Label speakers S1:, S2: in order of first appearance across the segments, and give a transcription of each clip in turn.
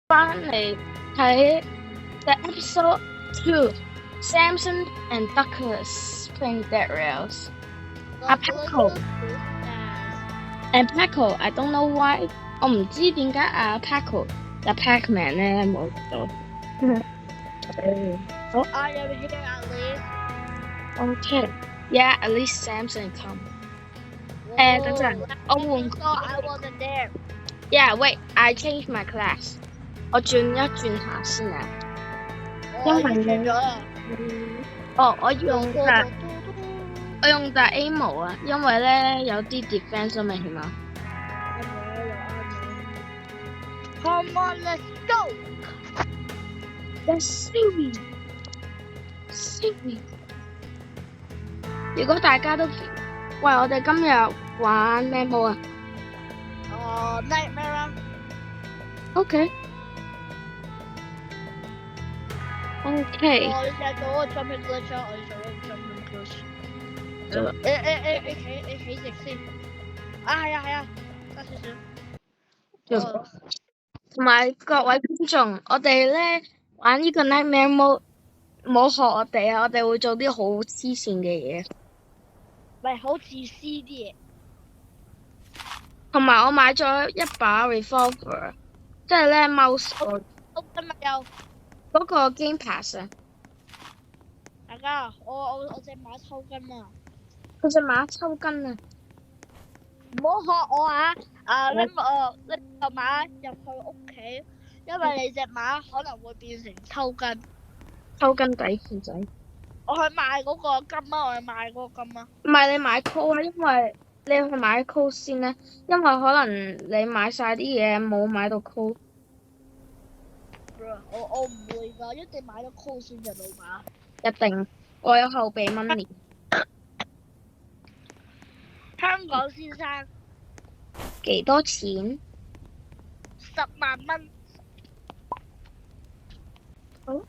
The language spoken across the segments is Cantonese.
S1: 翻嚟睇 the episode 2 Samson and Douglas playing Dead Rails. A Paco and Paco, I don't know why. 我唔知點解阿 Paco 嘅 Pac-Man 咧冇到。好
S2: I am here at least.，OK，
S1: yeah, at least Samson come. 等陣，我換
S2: I wasn't there.
S1: Yeah, wait, I changed my class. 我轉一轉下先啊。因為
S2: 轉咗啦。
S1: 我用就 A 模啊，因為咧有啲 defense 啊嘛，起碼。
S2: Come on, let's go.
S1: Let's sing. 如果大家都，喂，我哋今日玩咩模啊
S2: ？Nightmare.
S1: OK。
S2: 你成日做個 jumping glitch 啊！我要做個 jumping glitch。你起直先。係啊，得少少。
S1: 同埋各位觀眾，我哋咧玩呢個 Nightmare Mode，冇學我哋啊！我哋會做啲好黐線嘅嘢。
S2: 咪好自私啲嘢。
S1: 同埋我買咗一把 revolver， 即係咧 mouse
S2: 我今日有
S1: 嗰個 Game Pass 啊！
S2: 大家，我隻馬抽筋啊！
S1: 佢隻馬抽筋啊！
S2: 唔好學我啊！拎個馬入去屋企，因為你隻馬可能會變成抽筋
S1: 底褲仔。
S2: 我去買嗰個金啊！我去買嗰個金啊！
S1: 唔係你買 code 啊，因為你去買 code 先咧，因為可能你買晒啲嘢冇買到 code。
S2: 我唔會㗎，一定買到 code 先嘅老馬。
S1: 一定，我有後備 money。
S2: 香港先生
S1: 幾多錢
S2: ？10萬蚊。
S1: 好。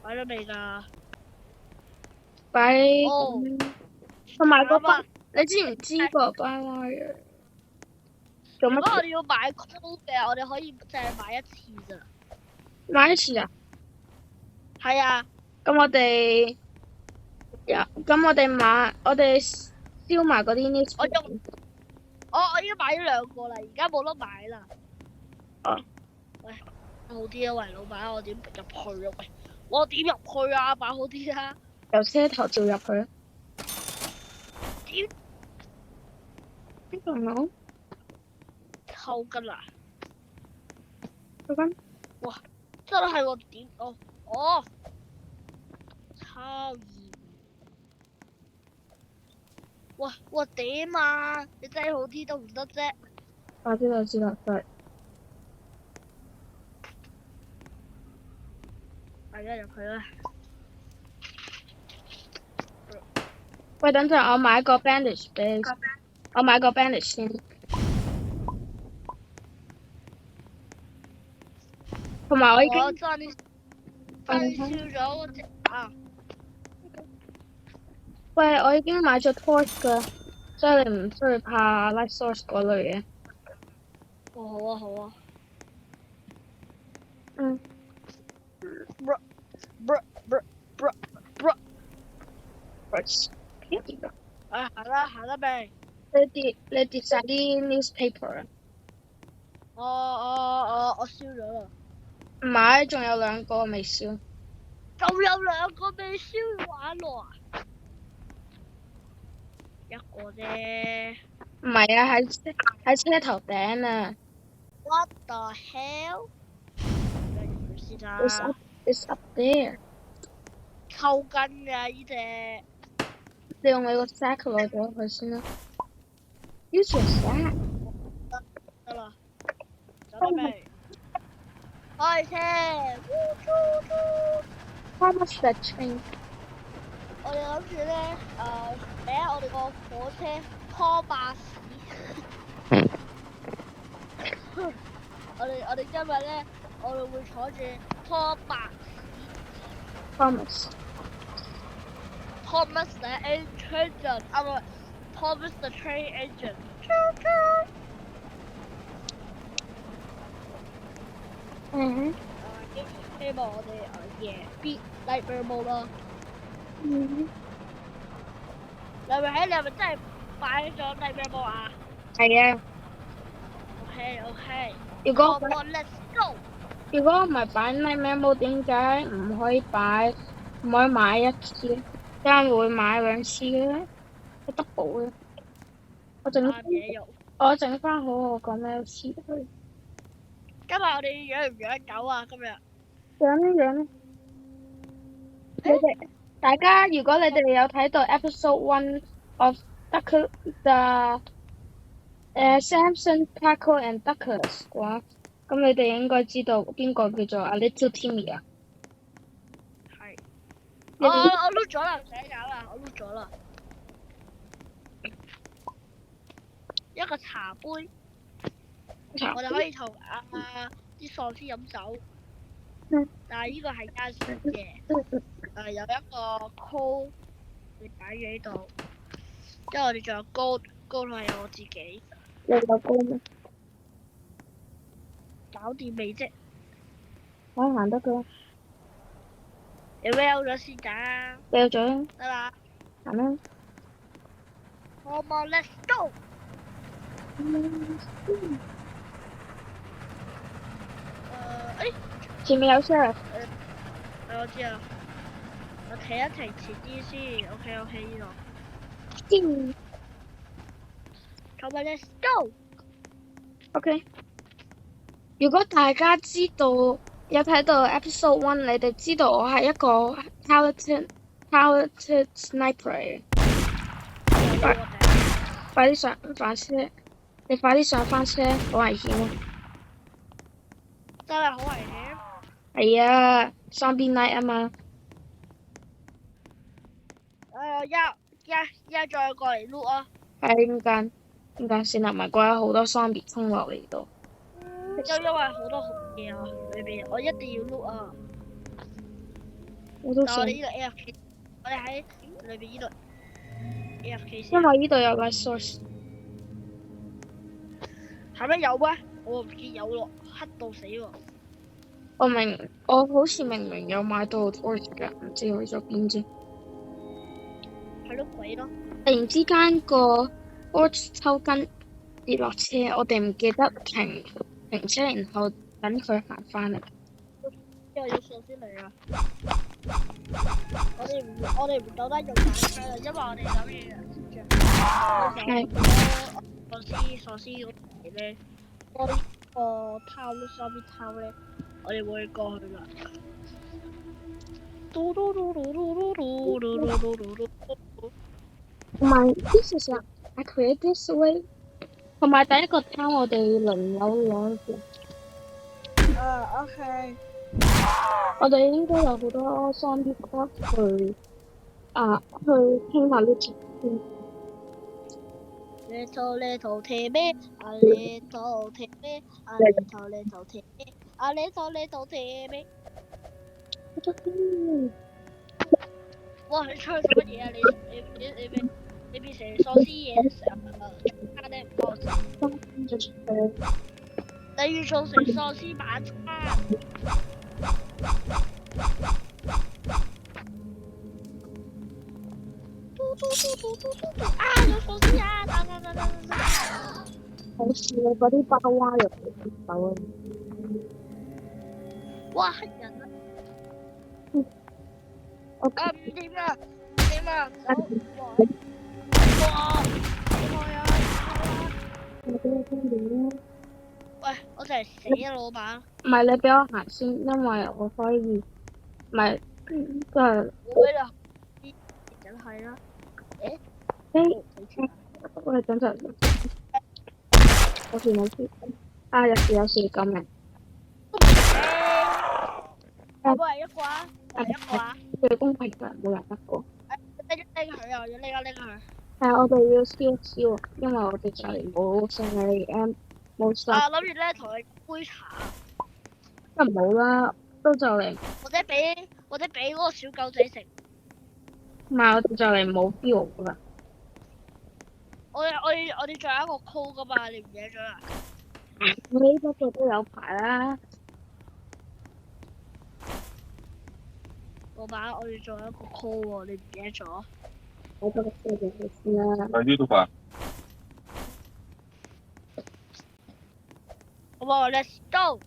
S2: 擺咗未㗎？
S1: 擺。同埋個筆，你知唔知個 wire？ 做乜？
S2: 如果我哋要買 code 嘅，我哋可以淨係買一次咋。
S1: 買一次啊？
S2: 係啊。
S1: 咁我哋燒埋嗰啲 news。
S2: 我已經買咗2個啦，而家冇得買啦。喂，好啲啊！喂，老闆，我點入去啊？喂，我點入去啊？擺好啲啊！
S1: 由車頭照入去啊！
S2: 點？
S1: 呢個冇？
S2: 抽筋啊！
S1: 抽筋？
S2: 哇！真係喎，點？超熱！哇點啊！你擠好啲都唔得啫。
S1: 我知道，對。
S2: 大家入去啦。
S1: 喂，等陣我買個 bandage 俾你。我買個 bandage 先。同埋我已經
S2: 爭啲燒咗嗰隻啊！
S1: 喂，我已經買咗 torch 㗎，所以你唔需要怕 light source 嗰類嘢。
S2: 好啊。
S1: 嗯。
S2: 行啦未？
S1: 你跌晒啲 newspaper
S2: 啊！我燒咗啦。
S1: 唔係，仲有2個未燒。
S2: 仲有2個未燒玩喎啊！1個啫。
S1: 唔係啊，喺車頭頂啊。
S2: What the hell？
S1: It's up there。
S2: 抽筋㗎呢隻。
S1: 你用你個 sack 攞咗佢先啦。Use your sack。
S2: 得啦。走得未？開車。
S1: How much that train？
S2: 我哋諗住咧，我哋個火車拖巴士。我哋今日咧，我哋會坐住拖巴士。
S1: Promise。
S2: Thomas the engine，啊唔係 Thomas the train engine。
S1: 嗯
S2: 希望我哋贏 beat Nightmare Mode 啦。
S1: 嗯，
S2: 你係咪真係擺咗 Nightmare Mode 啊
S1: 係啊。
S2: ？OK。
S1: 如果
S2: Come on let's go。
S1: 如果唔係擺 Nightmare Mode，點解唔可以買一次咧？點解會買兩次嘅咧？係 double 嘅。
S2: 啱嘢用。
S1: 我整翻好我個 mail 詞去。
S2: 今日我哋養唔養狗啊？今日
S1: 養。你哋大家如果你哋有睇到 episode one of Duck the Samson Taco and Duckers 嘅話，咁你哋應該知道邊個叫做 A Little Timmy 啊？
S2: 係。
S1: 你哋
S2: 我碌咗啦，唔使搞啦，我碌咗啦。一個茶杯，我哋可以同啲喪屍飲酒。但係呢個係間船嘅，有一個 call 你擺咗喺度，之後我哋仲有高係我自己。
S1: 你有高咩？
S2: 搞掂未啫？
S1: 我行得㗎。
S2: 你 well 咗先㗎。
S1: 掉咗。
S2: 得啦。
S1: 行啦。
S2: Come on let's go。
S1: 前面有 sheriff。
S2: 我知啊。我停一停，遲啲先。OK 呢度。Come on let's go。
S1: OK。如果大家知道有睇到 episode one，你哋知道我係一個 talented sniper 嚟嘅。快啲上翻車！你快啲上翻車，好危險啊！
S2: 真係好危險。
S1: 係啊，Zombie Night 啊嘛。
S2: 一再過嚟碌啊！
S1: 係點解先啊？唔係嗰有好多 zombie 衝落嚟度。
S2: 就因為好多嘢啊，裏邊我一定要碌啊！
S1: 我都想。
S2: 但我哋呢度 AFK， 我哋喺裏邊呢度 AFK 先。
S1: 因為呢度有 light source。
S2: 係咩有咩？我唔見有咯，黑到死喎！
S1: 我好似明明有買到 torch 㗎，唔知去咗邊啫。
S2: 係咯，鬼咯！
S1: 突然之間個 torch 抽筋跌落車，我哋唔記得停車，然後等佢行翻嚟。
S2: 因為要上先嚟啊！我哋唔夠得用反槍啦，因為我哋諗住
S1: 係。
S2: 喪屍嗰時咧，嗰個zombie town咧，我哋會過去啦。
S1: 同埋 this is I create this way。同埋第一個 town 我哋輪流攞嘅。
S2: OK。
S1: 我哋應該有好多 zombie clock 去傾下呢條先。
S2: Little Timmy， a little Timmy， a little Timmy， a little Timmy。哇！你唱乜嘢啊？你變成喪屍嘢嘅時候，差啲唔幫我。你要做成喪屍晚餐。有喪屍啊！打！
S1: 好似嗰啲包娃入嚟跌手啊！
S2: 哇！黑人啊！
S1: 我
S2: 點啊？哇！喂，我就係死啊，老闆！
S1: 唔係你俾我行先，因為我可以，唔係都係。
S2: 會啦，梗係啦。
S1: 喂，等陣。冇事。啊，有事咁嘅。
S2: 冇人一個啊！
S1: 最公平嘅，冇人一個。
S2: 拎佢啊！要拎佢。
S1: 係我哋要燒，因為我哋就嚟冇剩係冇晒。
S2: 諗住咧同佢杯茶。
S1: 唔好啦，都就嚟。
S2: 或者俾嗰個小狗仔食。
S1: 唔係我哋就嚟冇標啦。
S2: 我哋仲有一個 call 噶嘛，你唔記得咗啦？
S1: 呢不過都有排啦。
S2: 老闆，我哋仲有一個 call 喎，你唔記得咗？
S1: 我不過先嘅先啦。
S3: 喺呢度吧。
S2: 好冇 ，Let's go！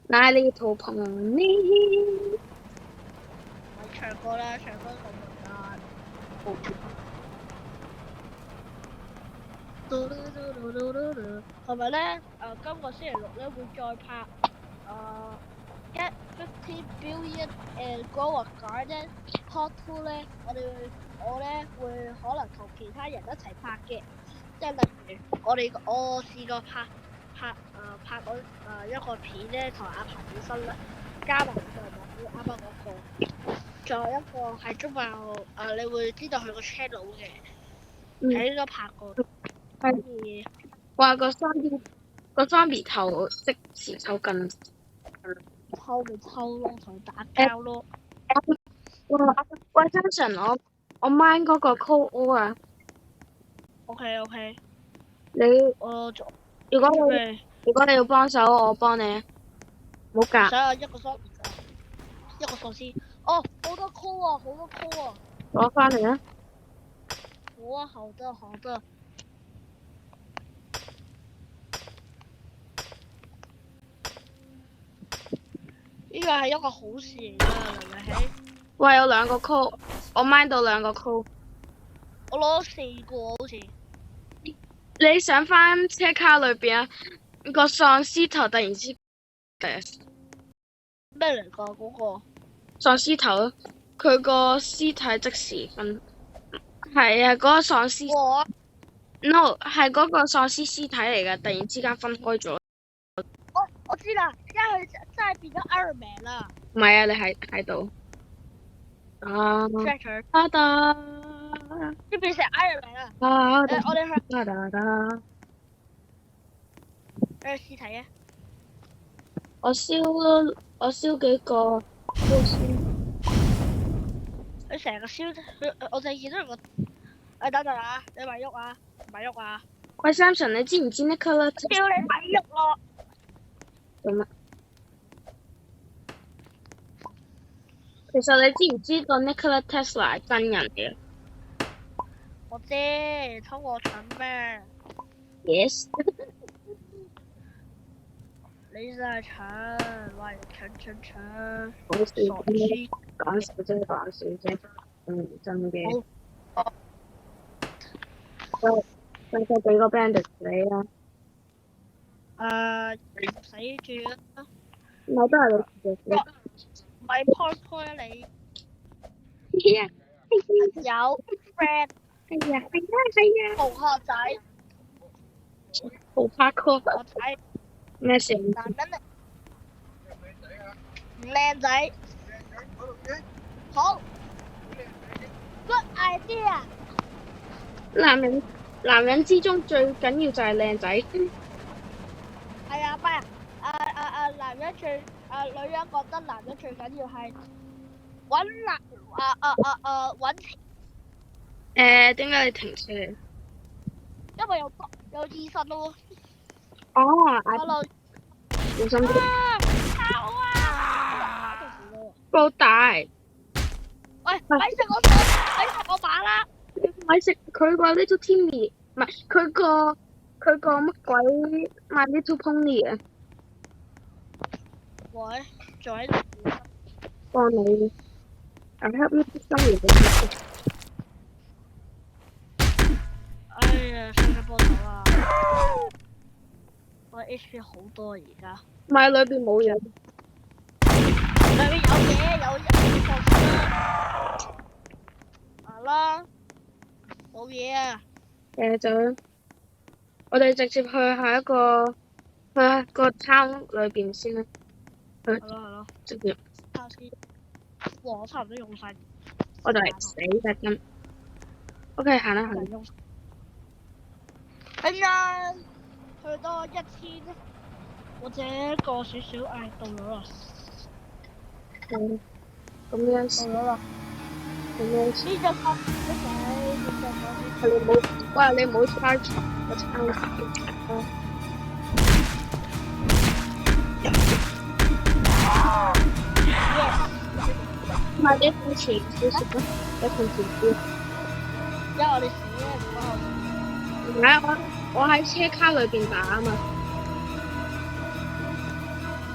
S1: 哪裏頭碰你？
S2: 咪唱歌啦，唱歌咁簡單。係咪咧？今個星期六咧會再拍Get 50 Billion and Grow a Garden Part 2咧，我咧會可能同其他人一齊拍嘅，即係例如我試過拍嗰一個片咧，同阿彭宇生啦，加埋啱啱嗰個，仲有一個係中爆你會知道佢個 channel 嘅，係應該拍過。
S1: 係話個 zombie 頭即時抽筋，
S2: 抽咪抽咯，同佢打交咯。
S1: 喂 Samson，我 mind 嗰個 call O 啊。
S2: OK，
S1: 你
S2: 我做。
S1: 如果你要幫手，我幫你啊。冇㗎。
S2: 想有一個喪屍。哦，好多 call 啊，好多 call 啊。
S1: 攞翻嚟啊！
S2: 好啊，好的。呢個係一個好事嚟㗎，黎偉希。
S1: 喂，有2個 call， 我 mind 到2個 call。
S2: 我攞4個好似。
S1: 你上翻車卡裏邊啊？個喪屍頭突然之間
S2: 咩嚟㗎嗰個？
S1: 喪屍頭啊！佢個屍體即時分。係啊，嗰個喪屍。No， 係嗰個喪屍屍體嚟㗎，突然之間分開咗。
S2: 我知啦，因為佢真係變咗 Iron Man 啦。
S1: 唔係啊，你喺度。
S2: 即變成 Iron Man 啦。我哋去。屍體啊！
S1: 我燒幾個燒先。
S2: 佢成個燒，我就見到個。等陣啊！你咪喐啊！唔係喐啊！
S1: 喂 Samson， 你知唔知 Nikola？
S2: 叫你咪喐咯！
S1: 做乜？其實你知唔知道 Nikola Tesla 係真人嘅？
S2: 我知，通過蠢咩
S1: ？Yes
S2: 你真係蠢，喂，蠢。
S1: 講笑啫，講笑啫，真嘅。再俾個 bandage 你啊！
S2: 唔使住啊！
S1: 我都係你自己。
S2: 咪 point 啊你！
S1: 係啊，
S2: 有 friend。
S1: 係啊。
S2: 同學仔。
S1: 好 parkour。
S2: 我睇。
S1: 咩事？
S2: 男人嚟。唔靚仔。好。Good idea。
S1: 男人之中最緊要就係靚仔。
S2: 係啊，唔係男人女人覺得男人最緊要係揾錢。
S1: 點解你停車？
S2: 因為有醫生咯。
S1: 哦
S2: ，Hello。
S1: 小心啲。
S2: 靠啊！
S1: 高大。
S2: 喂，咪食我把啦！
S1: 咪食佢個 Little Timmy， 唔係佢個乜鬼 My Little Pony 啊！
S2: 喂，仲喺度。
S1: 幫你。I help you put some in。
S2: 哎呀，使唔使幫手啊？我 HP 好多而家。
S1: 唔係裏邊冇嘢。
S2: 裏邊有嘢，有人放出啦。係啦。冇嘢啊！
S1: 就我哋直接去下一個去個倉裏邊先啦。
S2: 係咯。
S1: 直接。
S2: 睇下先。我差唔多用晒。
S1: 我就嚟死隻金。OK， 行啦。
S2: 哎呀，去多1000，或者過少少，到咗啦。
S1: 咁樣。
S2: 到咗啦。
S1: 咩事？
S2: 呢只喪屍死，呢只喪屍
S1: 你冇，喂，你唔好 charge 我撐啊！快啲向前少少啦，你向前啲。
S2: 因為我哋死咧，唔關我事。
S1: 唔係我喺車卡裏邊打啊嘛。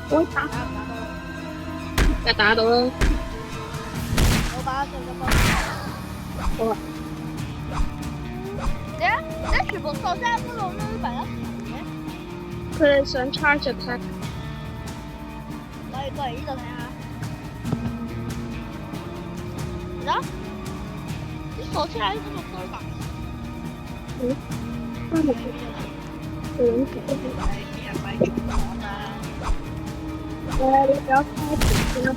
S1: 我打
S2: 打唔打到？
S1: 就打到啦。
S2: 我把上咗波。
S1: 好啊。
S2: 你全部喪屍一路攆埋一齊嘅？
S1: 佢哋想 charge attack。
S2: 我哋過嚟呢度睇下。嗱，啲喪屍喺嗰度堆埋。
S1: 都冇。你
S2: 係咪做講啦？
S1: 你不要開始啦。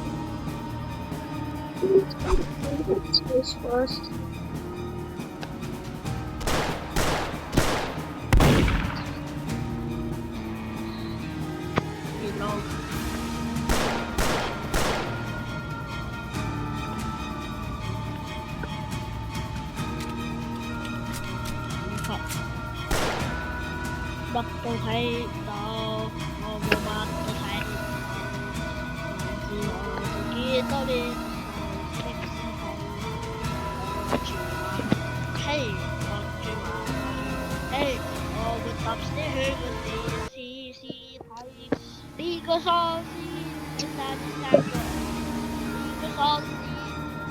S1: Space first。
S2: 乜都睇到，我冇乜都睇到，自我自己多年後的時候，我住話，嘿，我住話，嘿，我會搭車去個城市睇呢個喪屍，你殺咗，呢個喪屍，佢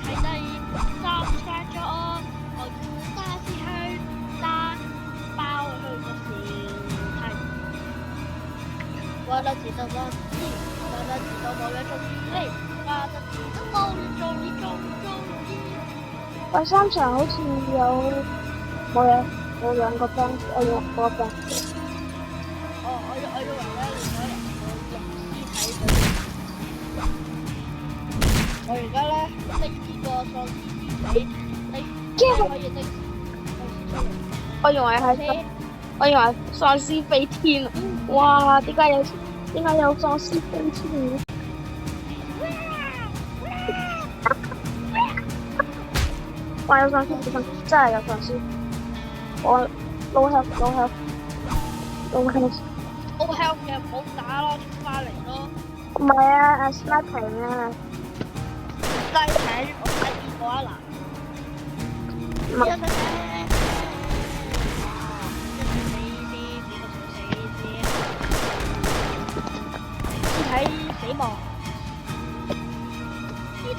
S2: 係第三殺咗我，我要打死佢，打爆佢個屍體。我知道我知，我知道我要中意你，我知道我要中意中意。
S1: 第三場好似冇嘢，有兩個 band， 我有個 band。
S2: 我以為咧，你嗰人個屍體我而家咧拎呢個喪屍屍體，拎可以拎喪屍出嚟。
S1: 我以為喪屍飛天啊！哇，點解有喪屍飛天嘅？哇！有喪屍，真係有喪屍。我 low health。
S2: 我 help 嘅唔好打咯，出翻嚟咯。
S1: 唔係啊，sniping 啊。
S2: 拉艇，我睇見過啊嗱。
S1: 唔係。
S2: 屍體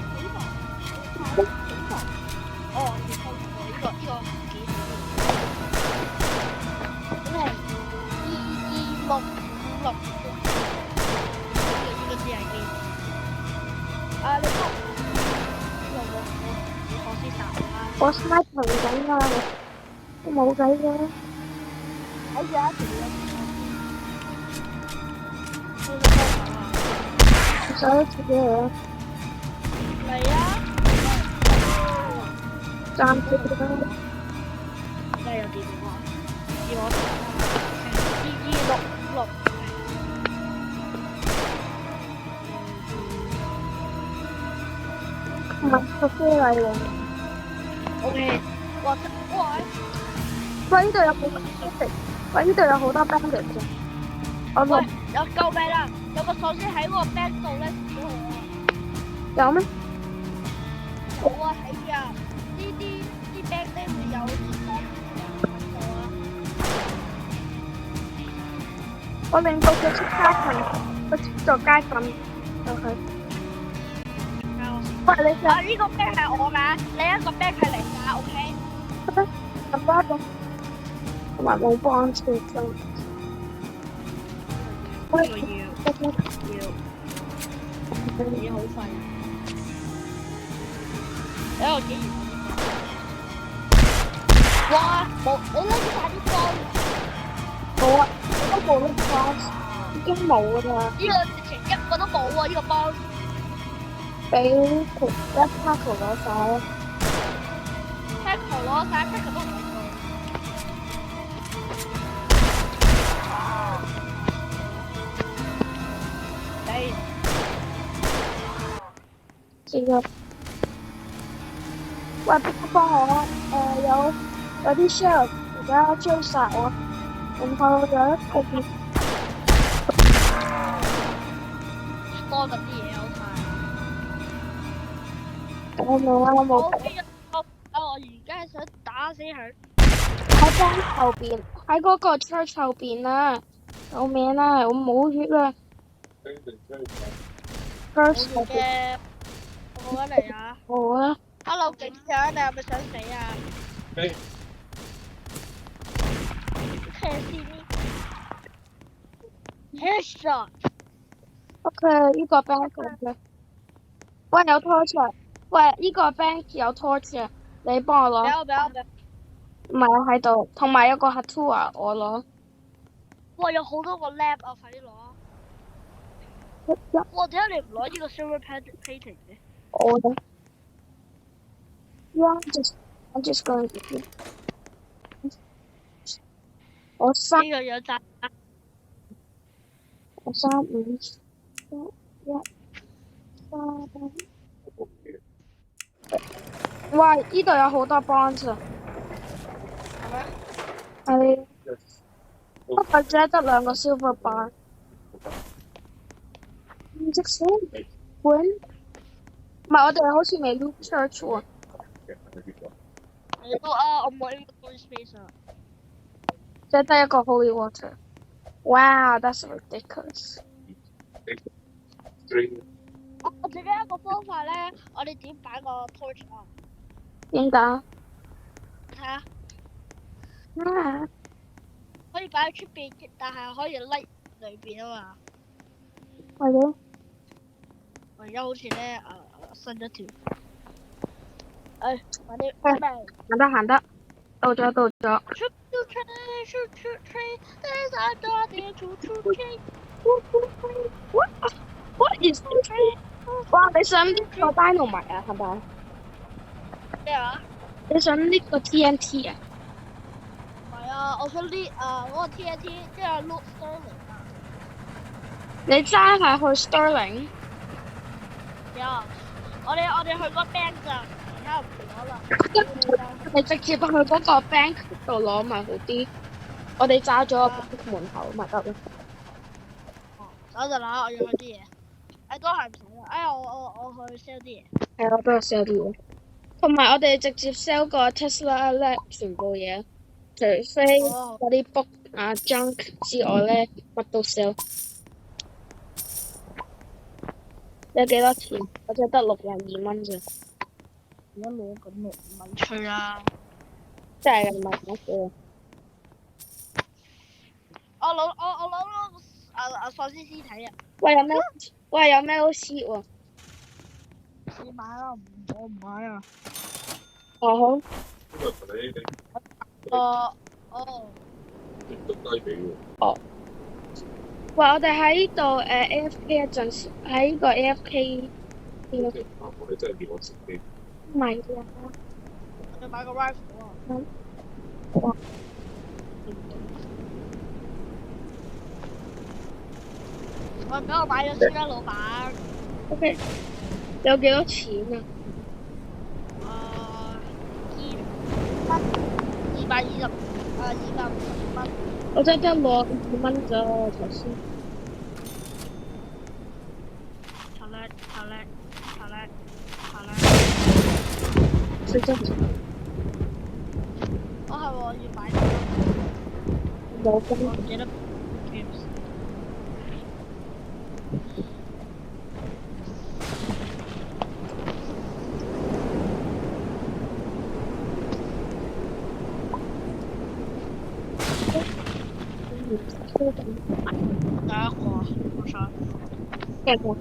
S2: 死亡。哦，你偷過呢個幾好。咁係2256。呢個只係機。啊，你偷？你學先殺我啦。
S1: 我 sniping 緊啊，都冇計嘅。
S2: 睇住啊，條嘢。
S1: 手都切咗佢啦。
S2: 嚟啊！
S1: 暫時啦。
S2: 而家有電話，電話2266。
S1: 唔係個飛嚟嘅。
S2: OK，哇！
S1: 喂，呢度有好多 bandage， 喂，呢度有好多 bandage 嘅。我
S2: 喂，有救命啦！有個喪屍喺嗰個 band 度咧，死咗我啊！
S1: 有咩？
S2: 有啊，睇住啊！啲 band 咧會有喪屍喺度啊！
S1: 我令到佢出街瞓，佢出咗街瞓就係。喂，你
S2: 啊，呢個 band 係我㗎，另一個 band 係你㗎 ，OK？
S1: 咁多個，同埋冇幫車真。
S2: 呢個要嘢好快。我竟然哇！冇，你拎晒啲裝。
S1: 冇啊，我都冇拎裝，已經冇㗎啦。
S2: 呢個直情一個都冇啊！呢個幫。
S1: 俾一 Paco 攞晒啦。
S2: Paco 攞晒 ，Paco 都唔係佢。
S1: 知啦。喂，幫我有啲 sheriff 而家追殺我，然後有一個
S2: 多緊啲嘢好快。
S1: 我冇啊，我冇
S2: 我邊我而家想打死佢。
S1: 喺幫後邊，喺嗰個 church 後邊啊！救命啊！我冇血啦！church 後邊
S2: 嘅，我揾嚟啊！
S1: 好啊！
S2: Hello 警長，你係咪想死啊？Can you see me? Headshot。
S1: OK，呢個 bank 嘅，喂有 torch，喂呢個 bank 有 torch，你幫我攞。
S2: 俾我。
S1: 唔係我喺度，同埋有個 Hatua 我攞。
S2: 哇！有好多個 lab 啊，快啲攞啊！哇！點解你唔攞呢個 silver painting 嘅？
S1: 我攞。Yeah, I'm just going to. 我三
S2: 呢個有炸。
S1: 我3、5、1、3。哇！呢度有好多 bonds 啊！
S2: 係咩？
S1: 係。不過只得2個 silver bar。唔識寫本？唔係我哋好似未 loop church 喎。
S2: 我冇呢個 space 啊。
S1: 只得一個 holy water。Wow, that's ridiculous.
S2: 我自己一個方法咧，我哋點擺個 torch 啊？
S1: 點解？
S2: 睇下。
S1: 啊！
S2: 可以擺喺出邊，但係可以匿裏邊啊嘛。
S1: 係咯。
S2: 我而家好似咧新咗條。快啲！
S1: 行得。到咗。What is this? 哇！你想呢個 dynamite 啊？係咪？
S2: 咩啊？
S1: 你想呢個 TNT 啊？
S2: 係啊，我想呢嗰個 TNT 即係 Loot Sterling 啊。
S1: 你揸係去 Sterling？
S2: 有，我哋去個 bank 咋，而家唔攞啦。
S1: 你直接去嗰個 bank 度攞咪好啲。我哋揸咗個門口咪得咯。
S2: 等陣啦，我要去啲嘢。都係唔使啦。我去 sell 啲嘢。
S1: 係啊，我都有 sell 啲嘢。同埋我哋直接 sell 個 Tesla 咧，全部嘢，除非嗰啲 book 啊 junk 之外咧，乜都 sell。有幾多錢？我只得62蚊咋。
S2: 而家攞緊6蚊吹啦。
S1: 真係唔係講笑。
S2: 我攞喪屍屍體啊！
S1: 喂有咩好 shit 喎？
S2: 你買啦，我唔買啊。
S1: 哦好。哦。喂，我哋喺呢度AFK 一陣時，喺呢個 AFK 邊個？
S3: 你真係要我食機？
S1: 唔係啊。
S2: 我要買個 rifle 啊。喂，俾我買咗先啦，老闆。
S1: OK。有幾多錢啊
S2: ？220蚊。
S1: 我真係得62蚊咋頭先。
S2: 好叻。
S1: 食咗錢。
S2: 我係喎，要買咗。
S1: 冇分。
S2: 我唔記得。第一個，我想。
S1: 第二個。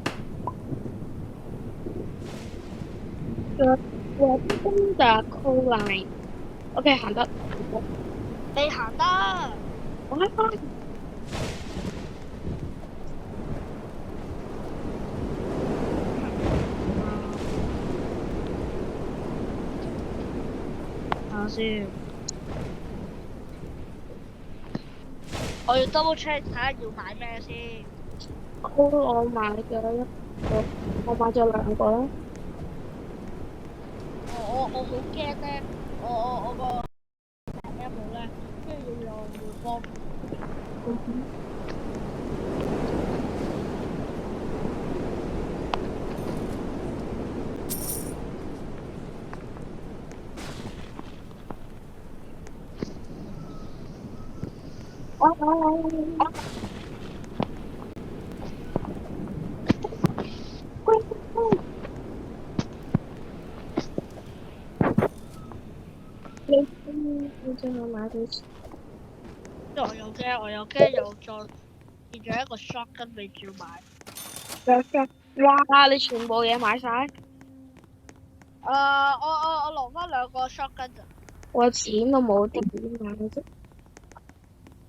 S1: 我真的coal line。OK， 行得。
S2: 你行得。
S1: 我喺翻。
S2: 睇下先。我要 double check 睇下要買咩先。
S1: 我買咗1個，我買咗2個啦。
S2: 我我好驚咧，我個 M 咧，跟住要用回光。
S1: 你最後買到
S2: 我又驚又再變咗一個 shotgun 未照買。
S1: 哇！你全部嘢買晒？
S2: 我留翻2個 shotgun 咋？
S1: 我錢都冇，點買啫？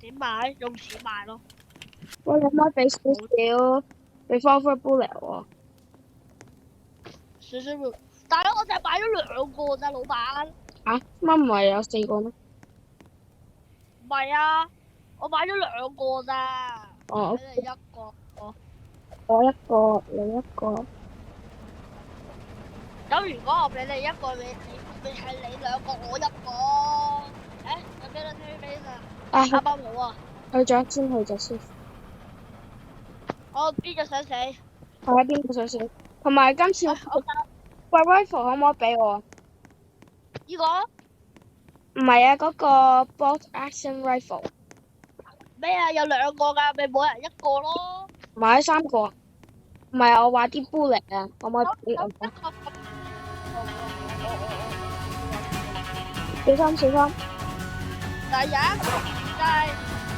S2: 點買？用錢買咯。
S1: 我可唔可以俾少少revolver bullet 喎？
S2: 少少會，但係我就係買咗2個咋，老闆。
S1: 乜唔係有4個咩？
S2: 唔係啊，我買咗2個咋。
S1: 哦，
S2: 俾你1個。
S1: 我1個，你1個。
S2: 咁如果我俾你1個，你係你2個，我1個。有幾多 TV 啊？啱啱冇啊。
S1: 去咗先。
S2: 我邊個想死？
S1: 係啊，邊個想死？同埋今次個 rifle 可唔可以俾我？
S2: 呢個？
S1: 唔係啊，嗰個 bolt action rifle。
S2: 咩啊？有2個㗎，咪每人1個咯。
S1: 買咗3個。唔係，我話啲 bullet 啊，可唔可以俾我？小心。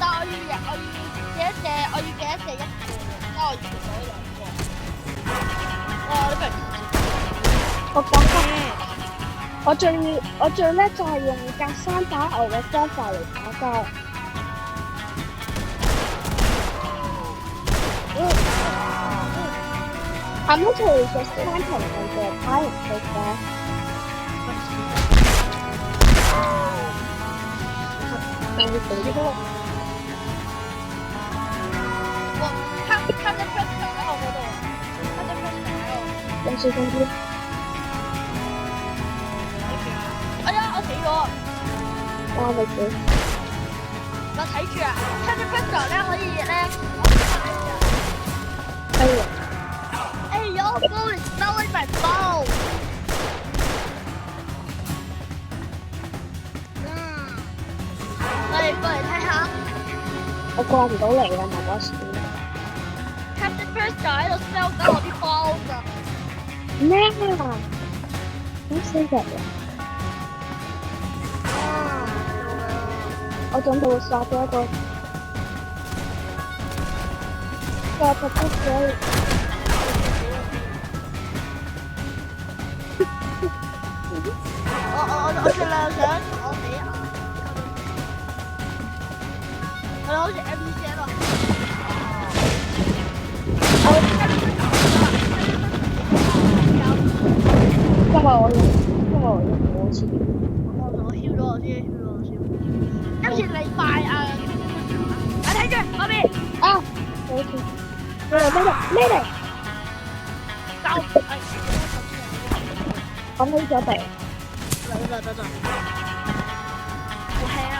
S2: 但我要幾多隻？我要幾多隻1個？因為我要攞2個。你明唔明？
S1: 我講翻，我最叻就係用隔山打牛嘅方法嚟打交。I'm literally just camping on the pirate ship there.
S2: 看隻 Predator 喺我嗰度，看隻 Predator 喺我。
S1: 有4分鐘。
S2: 哎呀，我死咗！
S1: 我未死。
S2: 我睇住啊，看隻 Predator 咧可以咧。
S1: 可以。
S2: Hey, your bow is smelling my bow. 我哋過嚟睇下。
S1: 我過唔到嚟啊，麻煩。
S2: Captain Predator 喺度 smell 緊我啲 balls 啊！
S1: 咩啊？好死人啊！我準備殺咗一個。殺咗佢。
S2: 我盡量想我死啊！我好似 NPC 啊！
S1: 因為我冇錢。
S2: 我燒咗我先，今次你快啊！睇住嗰邊
S1: 啊！冇錢。咩嚟？我起咗地。等。好輕啊！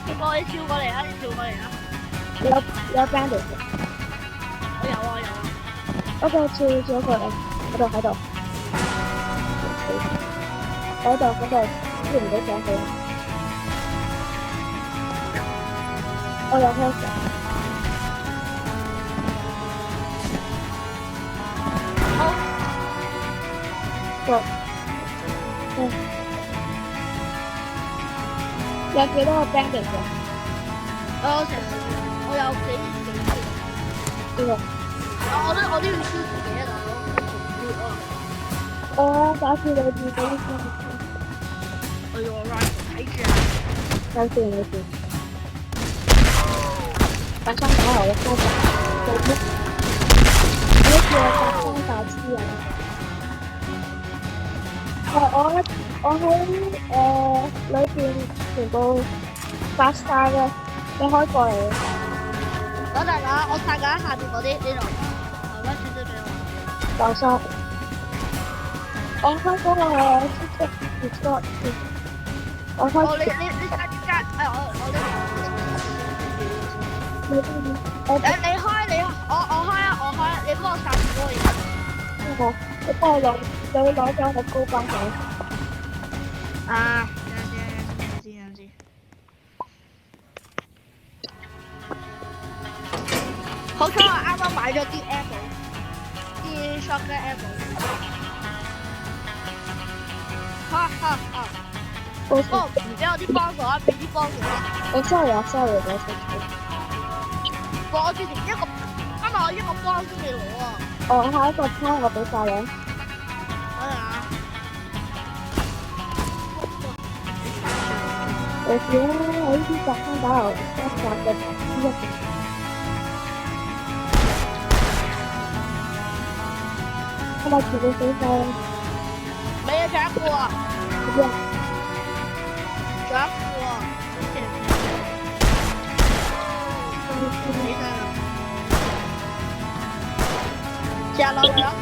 S1: 你跳過嚟啊！有 bandage。
S2: 我有啊。
S1: 我就跳咗過嚟，喺度。喺度，跳唔到上去。我有 health。有幾多個 bandage 啊？
S2: 我有幾條。我都要燒自己啊，大佬。
S1: 打死你自己先。
S2: 我要睇住啊。
S1: 有事。把槍打落我身上，做乜？我叫我發槍打黐人。我喺裏邊全部殺晒嘅，你可以過嚟。
S2: 等陣啊，我殺緊下邊嗰啲呢度，留翻少少俾我。
S1: 就殺。我開嗰個Discord，我開。
S2: 哦，你加啲加，我你開你，我開啊，你幫我殺嗰個人。
S1: 好，你幫我攞咗個高幫手。
S2: 啊，知。好彩我啱啱買咗啲 ammo， 啲 shotgun ammo。哦，唔俾我啲幫手啊，俾啲幫手啊。
S1: 我 sorry，我
S2: 我之前一個，今日我一個幫先未攞啊。
S1: 哦，下一個槍我俾晒你。
S2: 睇下。
S1: 我知啦，我呢啲特登打流3集嘅1。係咪全部死晒？
S2: 未啊，仲有一個啊。
S1: 仲有
S2: 一個啊。死晒啦！試下攞嚟咯。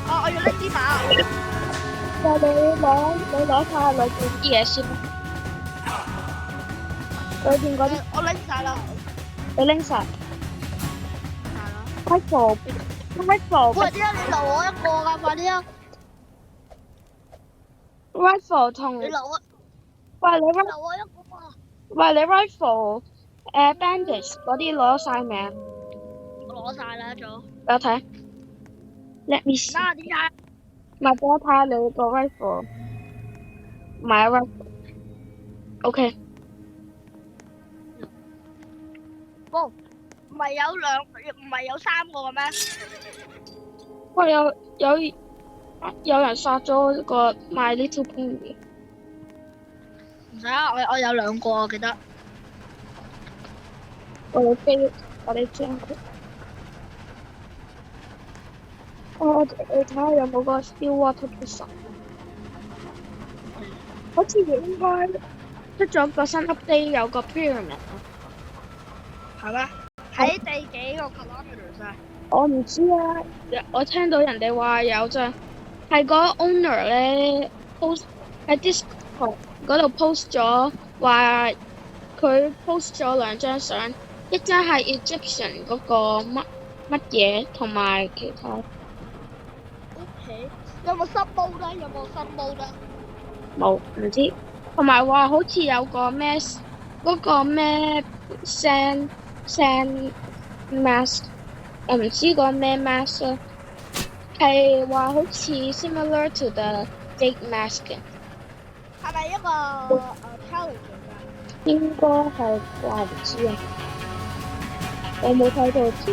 S2: 我要拎啲馬。
S1: 你攞晒裏邊啲嘢先。裏邊嗰啲
S2: 我拎晒啦。
S1: 你拎晒。Rifle。
S2: 快啲啊！你留我一個㗎，快啲啊
S1: ！Rifle 同
S2: 你留我。
S1: 喂，你
S2: 留我一個啊！
S1: 喂，你 Rifle bandage 嗰啲攞晒未？
S2: 我攞晒啦，早。
S1: 俾我睇。Let me see。
S2: 嗱，點解？
S1: 唔係，俾我睇下你個 rifle。買 rifle。OK。
S2: 唔係有3個嘅咩？
S1: 喂，有人殺咗個 My Little Pony。
S2: 唔使啊，我有2個，我記得。
S1: 我哋將佢。我睇下有冇個 Stillwater Pistol。好似應該出咗個新 update， 有個 pyramid。
S2: 係咩？喺第幾個 kilometers 啊？
S1: 我唔知啊，我聽到人哋話有咋，係個 owner 咧 post 喺 Discord 嗰度 post 咗，話佢 post 咗2張相，一張係 Egyptian 嗰個乜嘢，同埋其他。
S2: OK， 有冇新毛咧？
S1: 冇，唔知。同埋話好似有個咩嗰個咩 sand mask， 我唔知個咩 mask 咯，係話好似 similar to the Jade mask 嘅。
S2: 係咪一個intelligent 啊？
S1: 應該係啩，唔知啊，我冇睇到字。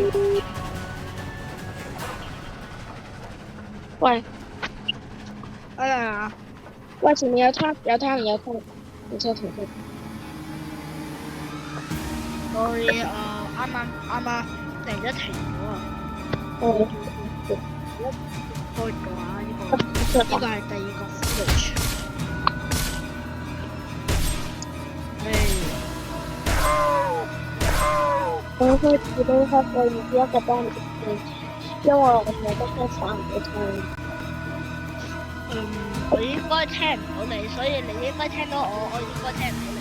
S1: 喂，
S2: 哎呀！
S1: 喂，前面有攤，唔錯。
S2: sorry，啱啱突然間停咗啊！開嘅話，呢個係第2個 footage。
S1: 我開始都開過唔止一個班，因為我成日都開3個窗。
S2: 我應該聽唔到你，所以你應該聽到我應該聽唔到你，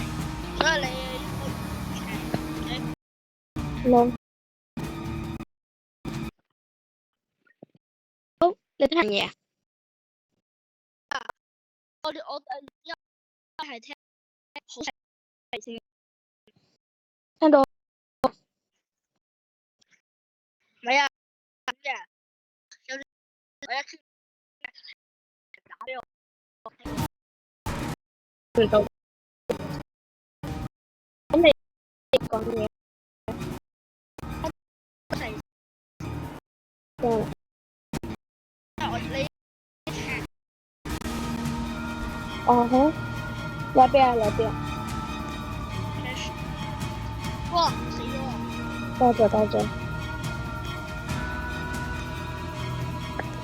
S2: 所以你應該
S1: 好，你聽嘢啊？
S2: 我一係聽好細聲，
S1: 聽到。
S2: 唔係啊，咁嘅，我一聽打俾我。
S1: 唔到。咁你講嘢。哦好，來邊。
S2: 哇，死咗啊！
S1: 多謝。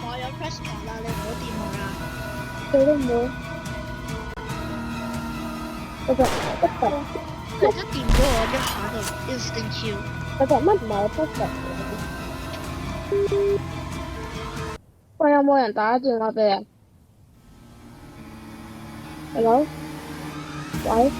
S2: 我有 Crystal 啦，你唔好掂我啦。
S1: 佢都唔會。嗰隻
S2: 你一掂咗我一下就 instant kill。
S1: 嗰隻乜唔係 perfect 喂，有冇人打電話俾你？Hello？喂？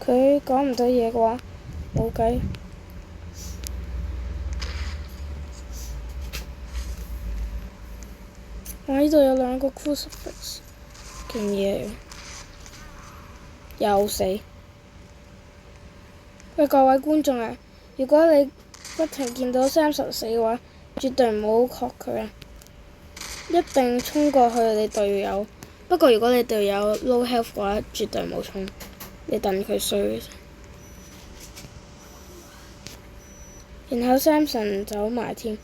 S1: 佢講唔到嘢嘅話，冇計。我呢度有2個 crucifix， 勁嘢，又死。喂，各位觀眾啊，如果你不停見到Samson死嘅話，絕對唔好學佢啊！一定衝過去你隊友。不過如果你隊友 low health 嘅話，絕對唔好衝，你等佢衰。然後 Samson 走埋添，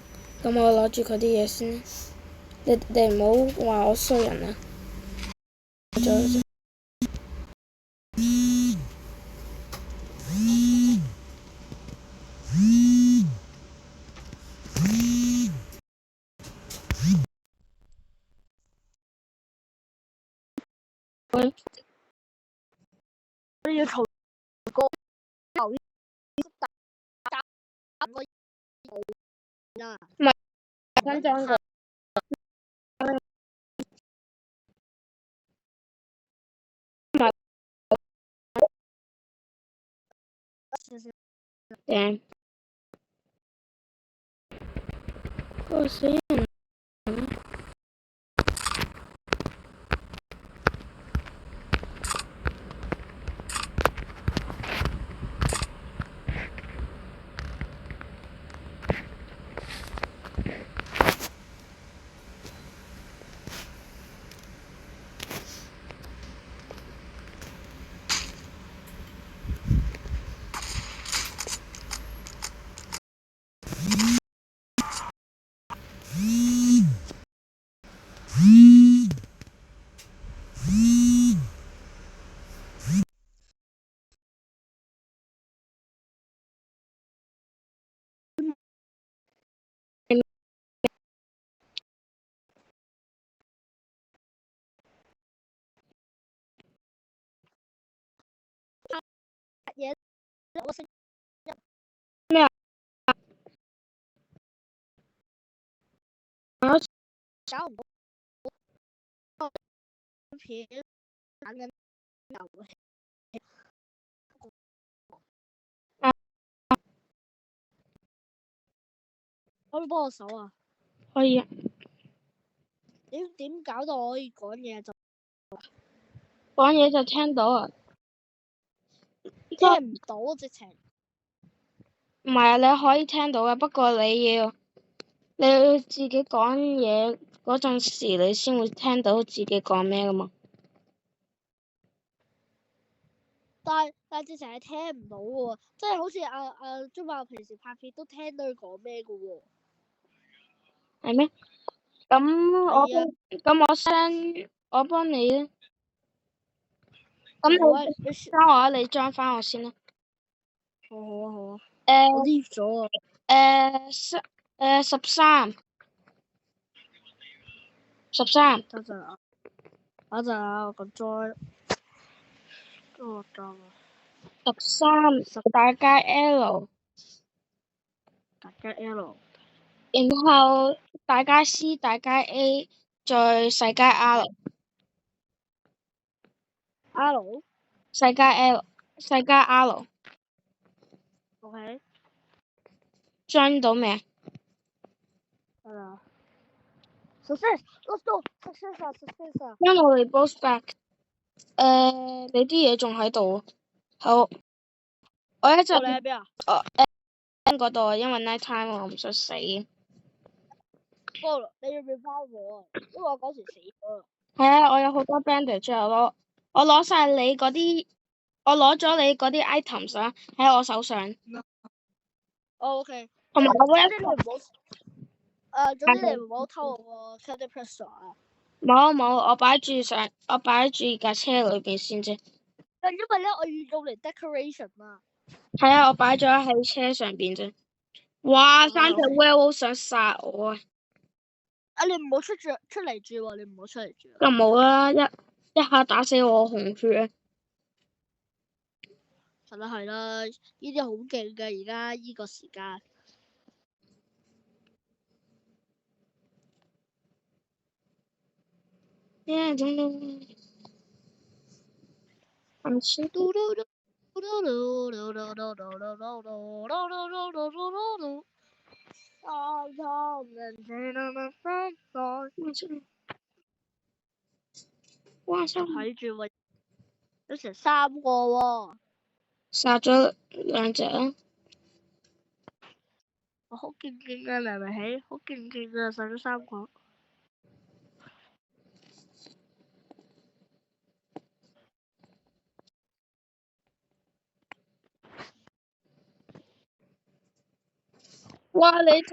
S1: 咁我攞住佢啲嘢先。你哋唔好話我衰人啊！
S2: 我要從個頭打個啊！
S1: 唔係緊張嘅。頂個死人！
S2: 嘢我識
S1: 咩啊？
S2: 搞唔到片玩緊遊戲，可唔可以幫我手啊？
S1: 可以啊。
S2: 點搞到我可以講嘢就
S1: 講嘢就聽到啊！
S2: 聽唔到直情？
S1: 唔係啊，你可以聽到嘅，不過你要自己講嘢嗰陣時，你先會聽到自己講咩噶嘛。
S2: 但係直情係聽唔到喎，即係好似中伯平時拍片都聽到佢講咩噶喎。
S1: 係咩？
S2: 係啊。
S1: 咁我 send 我幫你啦。咁
S2: 好啊，
S1: 你加我啊，你裝翻我先啦。
S2: 好啊好啊。我
S1: 誒
S2: leave 咗啊。
S1: 13。
S2: 等陣啊，我個 join 都裝啊。
S1: 13大街 L，
S2: 大家 L，
S1: 然後大街 C、大街 A，再細街 R，
S2: Hello，
S1: 細街 L， 細街 R，
S2: OK，
S1: join 到未？
S2: 係啦。Success，let's go，success 啊 ，success 啊。
S1: 因為我哋 both back。你啲嘢仲喺度。好，我一陣
S2: 你喺邊啊？
S1: 嗰度，因為 night time 我唔想死。
S2: 不過你要唔要翻我啊？因為我嗰時死咗啦。
S1: 係啊，我有好多 bandage 我攞晒你嗰啲，我攞咗你嗰啲 items 啊，喺我手上。
S2: OK。
S1: 同埋我
S2: 總之你唔好總之你唔好偷我個 Candy Pressure 啊！
S1: 冇，我擺住架車裏邊先啫。
S2: 因為咧，我要用嚟 decoration 啊。
S1: 係啊，我擺咗喺車上邊啫。哇！3隻 whale 想殺我啊！
S2: 你唔好出嚟住喎！你唔好出嚟住。
S1: 咁冇啦，一下打死我紅血。
S2: 係啦係啦，呢啲好勁㗎，而家呢個時間。
S1: Yeah，真係。I'm sick。哇！
S2: 睇住喎，有成3個喎。
S1: 殺咗2隻啊！
S2: 我好勁啊，明唔明起？好勁啊，殺咗3個。
S1: 哇！你隻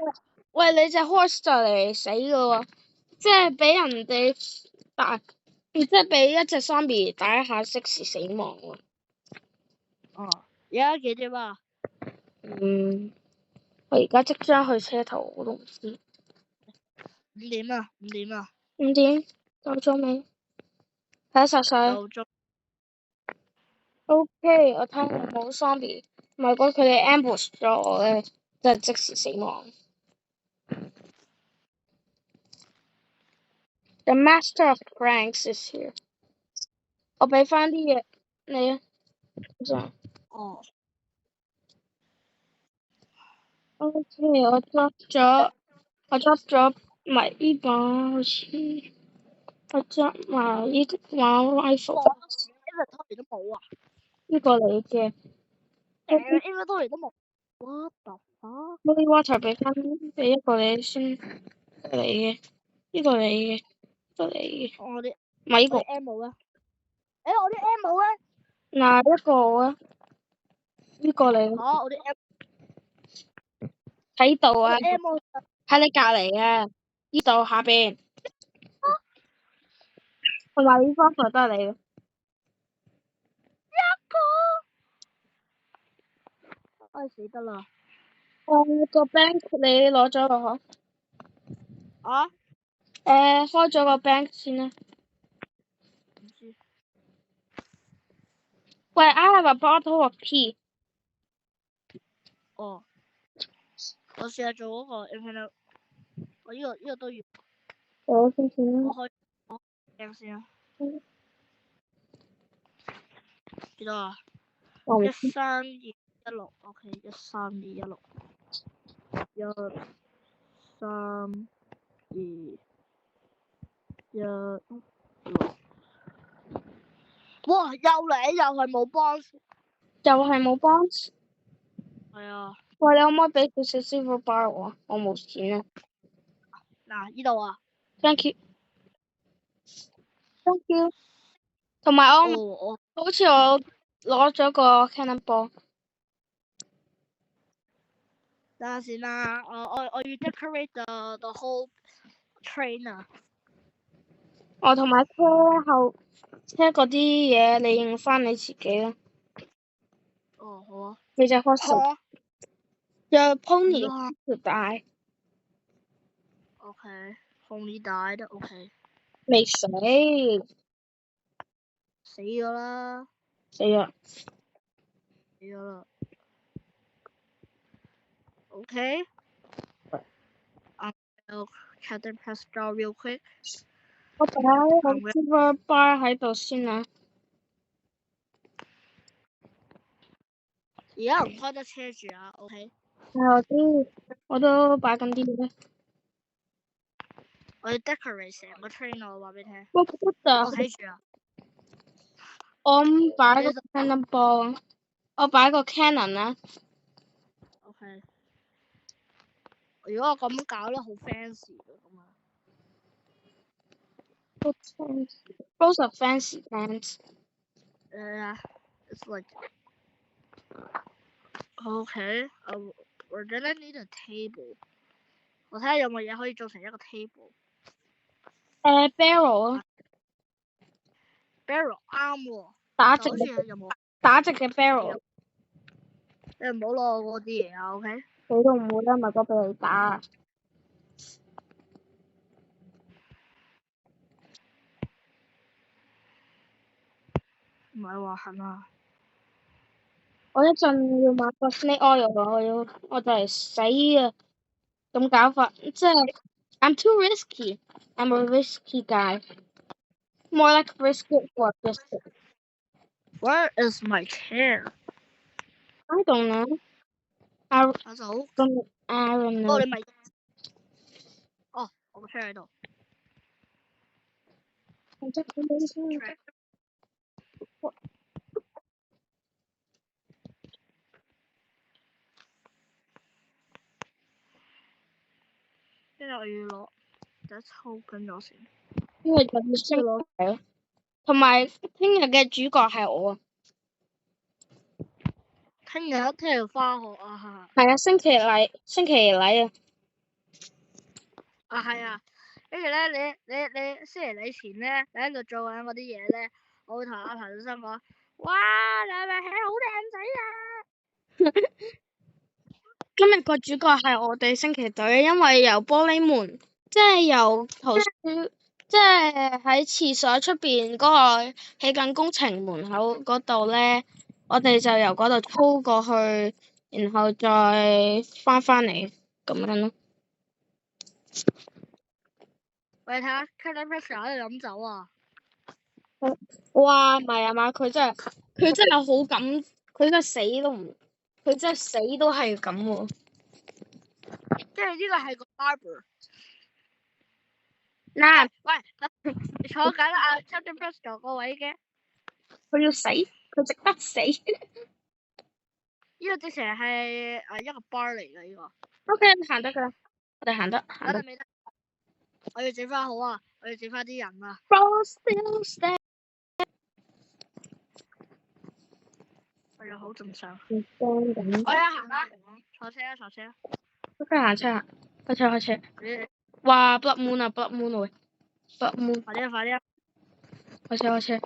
S1: horse 就嚟死噶喎，即係俾人哋打，即係俾一隻 zombie 打一下即時死亡喎。
S2: 而家幾點啊？
S1: 我而家即將去車頭，我都唔知。
S2: 5點啊！5點啊
S1: 5點夠咗未？睇殺晒。
S2: 夠鐘。
S1: OK，我睇下有冇 zombie，唔係如果佢哋 ambush 咗我咧，即係即時死亡。The master of pranks is here。我俾翻啲嘢你啊。OK，我執咗埋呢把，好似我執埋呢把 rifle。inventory
S2: 都冇啊！
S1: 呢個你嘅。
S2: inventory 都冇。What the fuck？
S1: Holy water 俾一個你先，你嘅，呢個你嘅，呢個你嘅。
S2: 我啲
S1: 唔係呢個。
S2: ammo 咧？我啲 ammo 咧？
S1: 嗱一個啊，呢個你
S2: 我啲 ammo
S1: 喺度啊，
S2: ammo
S1: 喺你隔離啊，呢度下邊，同埋呢方塊都係你嘅。
S2: 死得啦！
S1: 個 bank 你攞咗個嗬？開咗個 bank 先啦。
S2: 唔知。
S1: 喂 ，I have a bottle of tea。
S2: 我試下做嗰個 infinite。我呢個都要。
S1: 我先先啦。
S2: 我開先啊。幾多啊？13216 OK， 13216 13216。哇！又係冇 bounce。
S1: 又係冇 bounce。
S2: 係啊。
S1: 喂，你可唔可以俾佢少 silver bar 我？我冇錢啊。
S2: 嗱，呢度啊。
S1: Thank you。同埋好似我攞咗個 cannonball。
S2: 等下先啦，我要 decorate the whole train 啊。
S1: 同埋車嗰啲嘢，你用翻你自己啦。
S2: 好啊。
S1: 你隻 horse。有 pony 條帶。
S2: OK。pony 帶都 OK。
S1: 未死。
S2: 死咗啦。
S1: 死咗。
S2: OK。I'll Captain Pascal real quick。
S1: 我擺我 silver bar 喺度先啊。
S2: 而家唔開得車住啊 ，OK。
S1: 我都擺緊啲嘢。
S2: 我要 decorate 成個 train 我話俾你聽。
S1: 我睇
S2: 住啊。
S1: 我擺個
S2: 其實
S1: Canon 波，我擺個 Canon 啦。
S2: OK。如果我咁搞咧，好 fancy 嘅咁啊。
S1: Those are fancy pants.
S2: It's like okay. We're gonna need a table. 我睇下有冇嘢可以做成一個 table。barrel
S1: 啊，
S2: barrel 啱喎，
S1: 打直
S2: 就好似有冇？
S1: 嘅 barrel。
S2: 你唔好攞我嗰啲嘢啊，OK？
S1: 你都唔會啦，咪嗰俾你打。
S2: 唔係話痕啊！
S1: 我一陣要買個 snake oil 啊，我就嚟死啊！咁搞法，即係 I'm too risky. I'm a risky guy. More like risk it for biscuit.
S2: Where is my chair？
S1: I don't know.
S2: 阿嫂，
S1: I don't
S2: 哦
S1: know.
S2: 你咪，哦我個 chair 喺度。跟住我要攞，等抽緊咗先。
S1: 因為就要升係同埋聽日嘅主角係我啊。
S2: 聽日返學啊，
S1: 係啊，星期禮啊。
S2: 啊係啊，跟住咧你星期禮前咧，你喺度做緊嗰啲嘢咧，我會同阿彭生講，哇你係咪好靚仔啊！
S1: 今日個主角係我哋升旗隊，因為由玻璃門，即係由圖書，即係喺廁所出邊嗰個起緊工程門口嗰度咧，我哋就由嗰度操過去，然後再翻嚟咁樣咯。
S2: 喂，睇下 Captain Pressure 喺度飲酒啊！
S1: 哇，唔係啊嘛，佢真係好敢，佢真係死都係咁喎。
S2: 即係呢個係個 barber。
S1: 嗱，
S2: 喂，你坐緊阿 Captain Pressure 個位嘅？
S1: 佢要死，佢值得死。
S2: 呢個直情係一個 bar 嚟嘅呢個。
S1: OK，行得噶啦，我哋行得。
S2: 未得，我要整翻好啊！我要整翻啲人啊！我又好正常。我要行啦，坐車啊！坐車啊！
S1: OK，行車，開車。哇 ，Blood Moon 啊，Blood Moon 喂，Blood Moon。
S2: 快啲啊！
S1: 開車。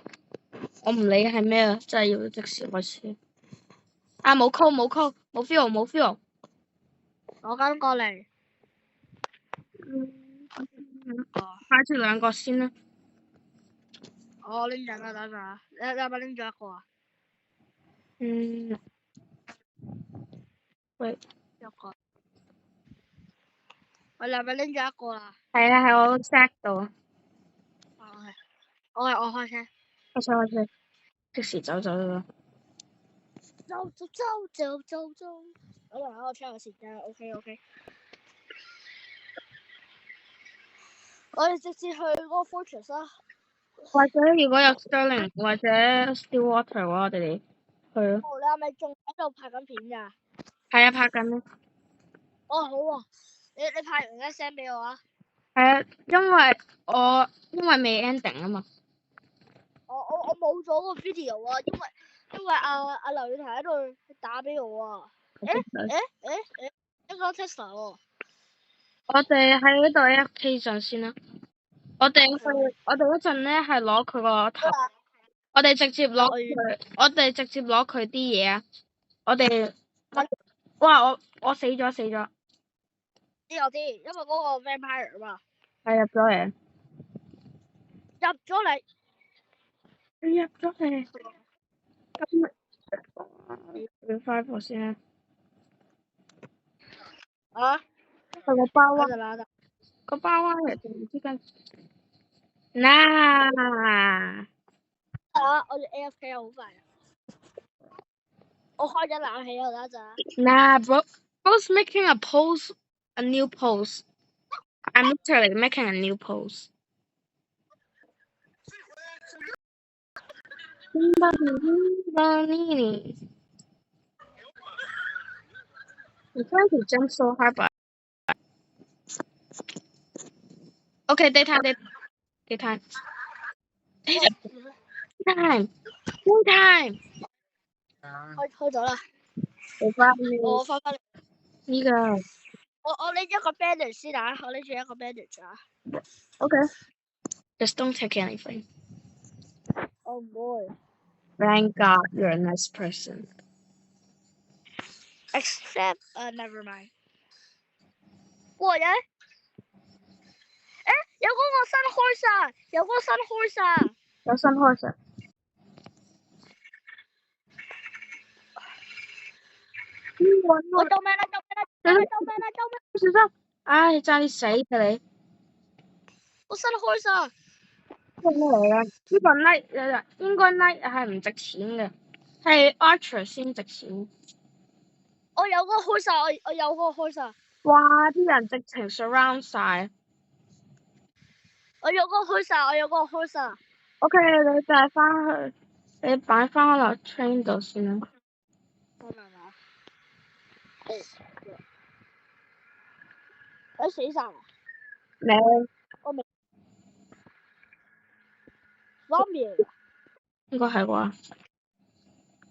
S1: 我唔理係咩啦，真係要即時開車。啊，冇 call，冇 feel。
S2: 我緊過嚟。
S1: 開住兩個先啦。
S2: 我拎緊啦，等陣啊！你係咪拎咗一個啊？
S1: 喂。
S2: 一個。你係咪拎咗一個啦？
S1: 係啊，喺我 set 度啊。
S2: 我開車。
S1: 開車，即時走。走。
S2: 我我 check 個時間 ，OK。我哋直接去嗰個 fortress 啦。
S1: 或者如果有 Sterling 或者 Stillwater 嘅話，我哋去咯。
S2: 你係咪仲喺度拍緊片㗎？
S1: 係啊，拍緊咯。
S2: 好啊，你拍完咧 send 俾我啊。
S1: 係啊，因為未 ending 啊嘛。
S2: 我冇咗個 video 啊，因為阿劉雨婷喺度打俾我啊。一個 Tesla 喎。
S1: 我哋喺呢度 AFK 上先啦。我哋一陣咧係攞佢個頭，我哋直接攞佢啲嘢啊！哇！我死咗。
S2: 知，因為嗰個 vampire 啊嘛。
S1: 係入咗嚟。你入咗嚟。今日要快步先啦。
S2: 啊？
S1: 佢個包啊！個包啊！突然之間。嗱。
S2: 我哋 AFK 好快啊！我開咗冷氣啊，等陣。
S1: Nah, bro's making a new pose. I'm literally making a new pose. You trying to jump so hard, but okay, daytime. Daytime. Daytime.
S2: 開咗啦，
S1: 我翻你
S2: 我翻返嚟。
S1: 呢個
S2: 我拎一個 bandage 先啊，我拎住一個 bandage 啊。
S1: okay. Just don't take anything.
S2: 我唔會。
S1: Thank God you're a nice person.
S2: Except never mind。哇嘢！有嗰個新horse 啊，有嗰個新 horse 啊。
S1: 有新 horse 啊。
S2: 我救命啦！救命啦！救命啦！救命啦！救命！
S1: 小心！唉，爭啲死㗎你！
S2: 我新 horse 啊！
S1: 咩嚟㗎？呢個 knight 應該 knight 係唔值錢嘅，係 archer 先值錢。
S2: 我有嗰個 horse 啊！我有嗰個 horse 啊！
S1: 哇！啲人直情 surround 晒。
S2: 我有嗰個 horse 啊！我有嗰個 horse 啊！
S1: OK，你帶翻去，你擺翻落 train 度先啦。
S2: 幫埋我。你死晒啦！
S1: 未？
S2: 我未。zombie 嚟㗎。
S1: 應該係啩？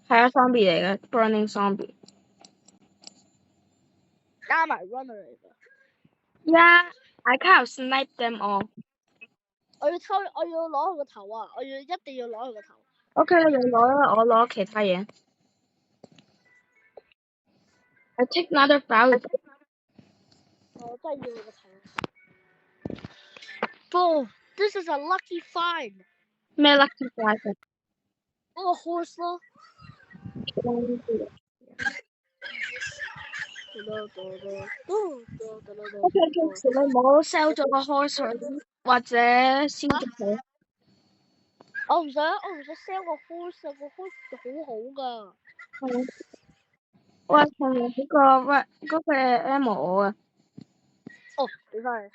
S1: 係啊，zombie 嚟嘅 ，burning zombie。
S2: 加埋 runner 嚟㗎。
S1: Yeah, I kind of snipe them all.
S2: 我要攞佢個頭啊！一定要攞佢個頭。
S1: OK，你攞啦，我攞其他嘢。I take another value.
S2: 我真係要佢個頭。Bro, this is a lucky find。
S1: 咩 lucky find？
S2: 嗰個 horse 咯。
S1: OK，到時你冇 sell 咗個 horse 或者燒咗佢。
S2: 我唔想 sell 個 horse 啊！個 horse 好好㗎。
S1: 喂，同埋嗰個 ammo 我啊。
S2: 哦，俾翻你。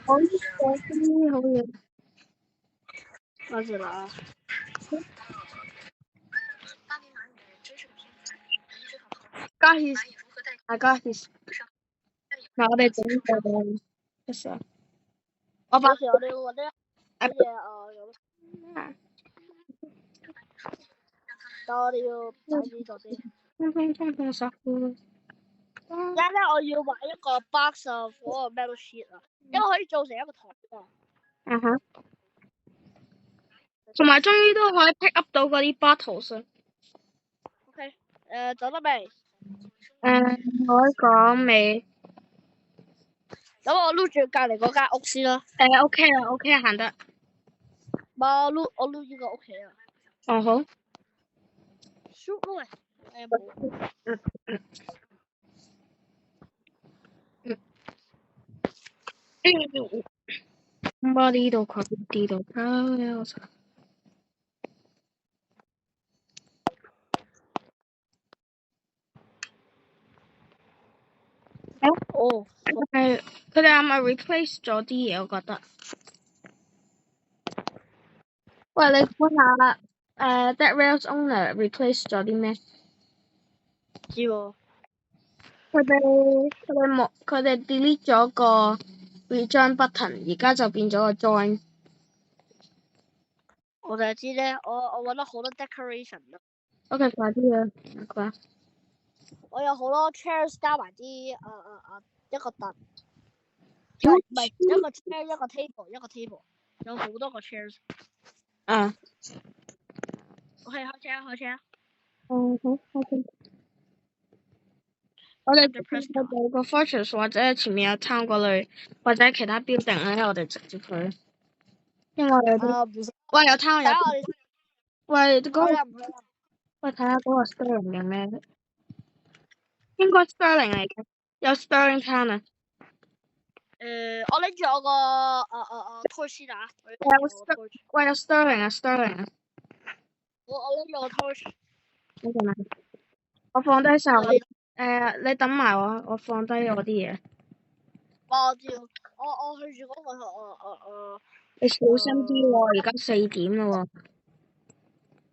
S1: 我呢個啲好嘢。
S2: 多謝啦。
S1: Got his. I got his. 嗱，我哋整個一時，我把
S2: 有時我哋會揾啲嘢咁。但我哋要擺呢度先。而家咧，我要買一個 box of 嗰個 metal sheet 啊，因為可以做成一個台啊。
S1: 嗯哼。同埋終於都可以 pick up 到嗰啲 bottles。
S2: OK，走得未？
S1: 我講未。
S2: 咁我碌住隔離嗰間屋先啦。
S1: OK 啊 ，OK 行得。
S2: 我碌呢個屋企啊。
S1: 哦好。
S2: shoot 咯喂！
S1: 我呢度佢呢度佢。
S2: 哦。
S1: 佢哋係咪 replace 咗啲嘢？我覺得。喂，你估下Dead Rails Owner replace 咗啲咩？
S2: 知喎。
S1: 佢哋 delete 咗個 rejoin button， 而家就變咗個 join。
S2: 我就係知咧，我揾到好多 decoration 啦。
S1: OK， 快啲啊！快。
S2: 我有好多 chairs 加埋啲一個凳。唔係一個 chair 一個 table，有好多個 chairs。OK， 開車。
S1: 好，開車。我哋有個 fortress 或者前面有 town 嗰類，或者其他 building 咧，我哋直接去。因為有啲喂有 town 有。喂嗰個，喂睇下嗰個 Sterling 嘅咩？應該 Sterling 嚟嘅，有 Sterling town 啊。
S2: 我拎住我個torch 啊。
S1: 喂有 Sterling 啊。
S2: 我拎住個 torch。
S1: 我放低晒。你等埋我放低我啲嘢。
S2: 我知，我去住嗰個
S1: 你小心啲喎，而家4點啦喎。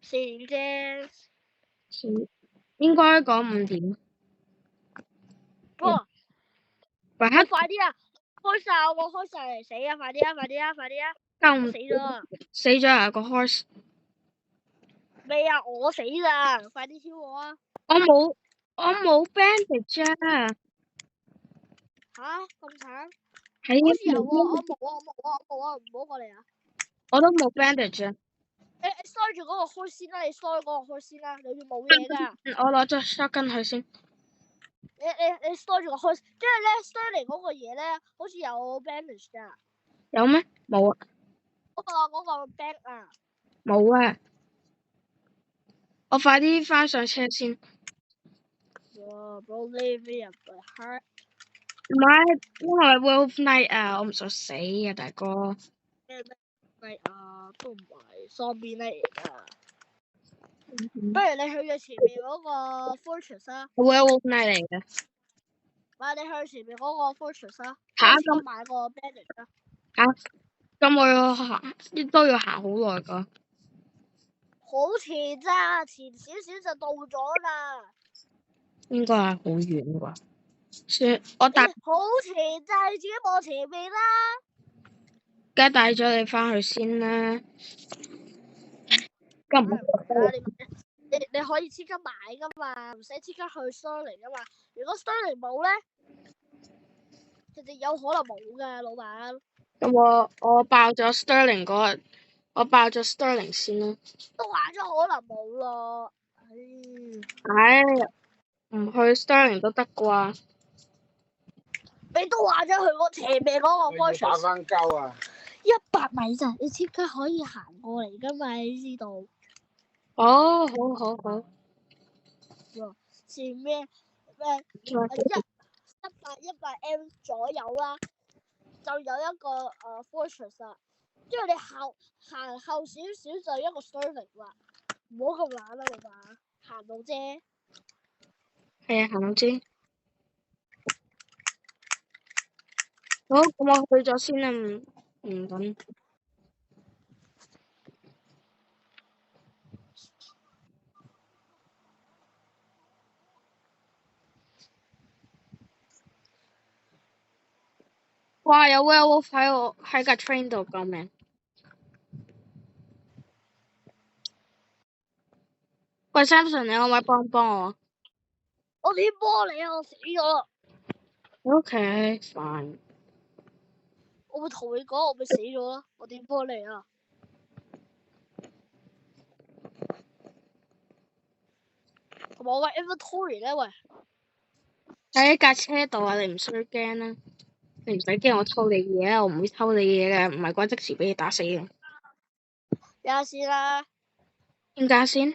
S2: 4點啫。
S1: 應該講5點。
S2: 不，
S1: 喂，
S2: 快啲啊！開晒我開晒嚟死啊！快啲啊！快啲啊！快啲啊！我死咗啊！
S1: 死咗啊個 horse。
S2: 未啊！我死啦！快啲挑我啊！
S1: 我冇 bandage 啊。
S2: 吓咁慘？
S1: 係
S2: 好似有喎，
S1: 冇，
S2: 我冇啊！唔好過嚟啊！
S1: 我都冇 bandage 啊。
S2: 你塞住嗰個開先啦，你塞嗰個開先啦，裏面冇嘢噶。
S1: 我攞咗 shotgun 去先。
S2: 你塞住個開，即係咧 Sterling 嗰個嘢咧，好似有 bandage 噶。
S1: 有咩？冇啊。
S2: 嗰個 bag 啊。
S1: 冇啊。我快啲翻上車先。
S2: 哇 ，believe me，
S1: 唔係，因為 Wolf Night 啊，我唔想死啊，大哥。
S2: 咩啊？都唔係 zombie 嚟噶。不如你去咗前面嗰個 fortress 啊。
S1: Wolf Night 嚟嘅。
S2: 你去前面嗰個 fortress 啊。
S1: 吓
S2: 咁買個 bandage 啊。
S1: 吓，咁我要行，都要行好耐噶。
S2: 好前咋，前少少就到咗啦。
S1: 應該係好遠啩。算，我帶。
S2: 好前咋，你自己望前面啦。
S1: 梗係帶咗你翻去先啦。咁唔好。
S2: 你可以即刻買噶嘛，唔使即刻去 Sterling 噶嘛。如果 Sterling 冇咧，其實有可能冇噶，老闆。
S1: 咁我爆咗 Sterling 嗰日，我爆咗 Sterling 先啦。
S2: 都話咗可能冇咯。
S1: 唉，唔去 Sterling 都得啩？
S2: 你都話咗去我前面嗰個 fortress。打翻膠啊！100米咋，你即刻可以行過嚟噶嘛？你知道？
S1: 哦，好。
S2: 前面100M 左右啦，就有一個fortress 啊。即係你行後少少就一個 Sterling 啦。唔好咁懶啦，老闆，行到啫。
S1: 係啊，行到啫。好，咁我去咗先啦，唔等。哇！有 werewolf 喺架 train 度，救命！喂 ，Samson，你可唔可以幫我？
S2: 我點幫你啊？我死咗啦！
S1: OK， fine。
S2: 我會同你講，我咪死咗啦！我點幫你啊？同埋我個 inventory 咧，喂，
S1: 喺架車度啊！你唔需要驚啦，你唔使驚我偷你嘢啊！我唔會偷你嘢嘅，唔係啩即時俾你打死嘅。
S2: 有下先啦。
S1: 點解先？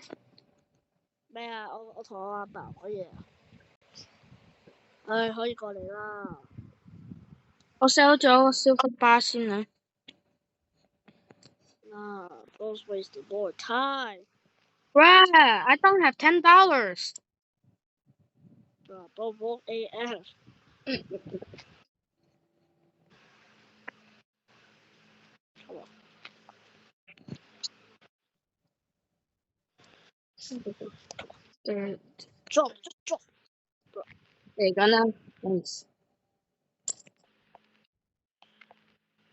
S2: 咩啊？我同我阿爸講嘢啊。唉，可以過嚟啦。
S1: 我 sell 咗個 silver bar 先啦。
S2: Don't waste more time.
S1: Bruh, I don't have $10.
S2: Don't walk AF. 捉
S1: 嚟緊啦，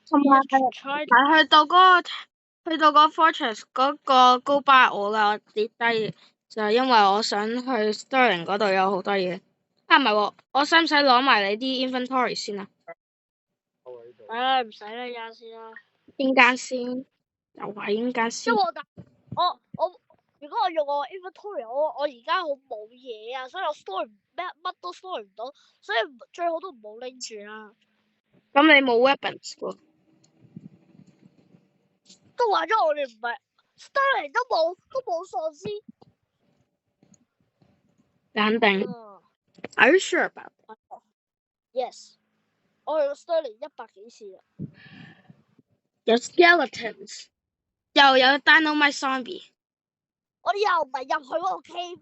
S1: 同埋係去到個 fortress 嗰個高巴我啦，我跌低就係因為我想去 Sterling 嗰度有好多嘢。啊，唔係喎，我使唔使攞埋你啲 inventory 先啊？
S2: 唉，唔使啦，而家先啦。
S1: 邊間先？又係邊間先？
S2: 因為如果我用我 inventory，我而家好冇嘢啊，所以我 store 乜都 store 唔到，所以最好都唔好拎住啦。
S1: 咁你冇 weapons 喎？
S2: 都話咗我哋唔係 Sterling 都冇喪屍。
S1: 你肯定？Are you sure about
S2: Yes， 我去過 Sterling 100幾次啦。
S1: 有 skeletons， 又有 dynamite zombie。
S2: 我哋又唔係入去嗰個 cave，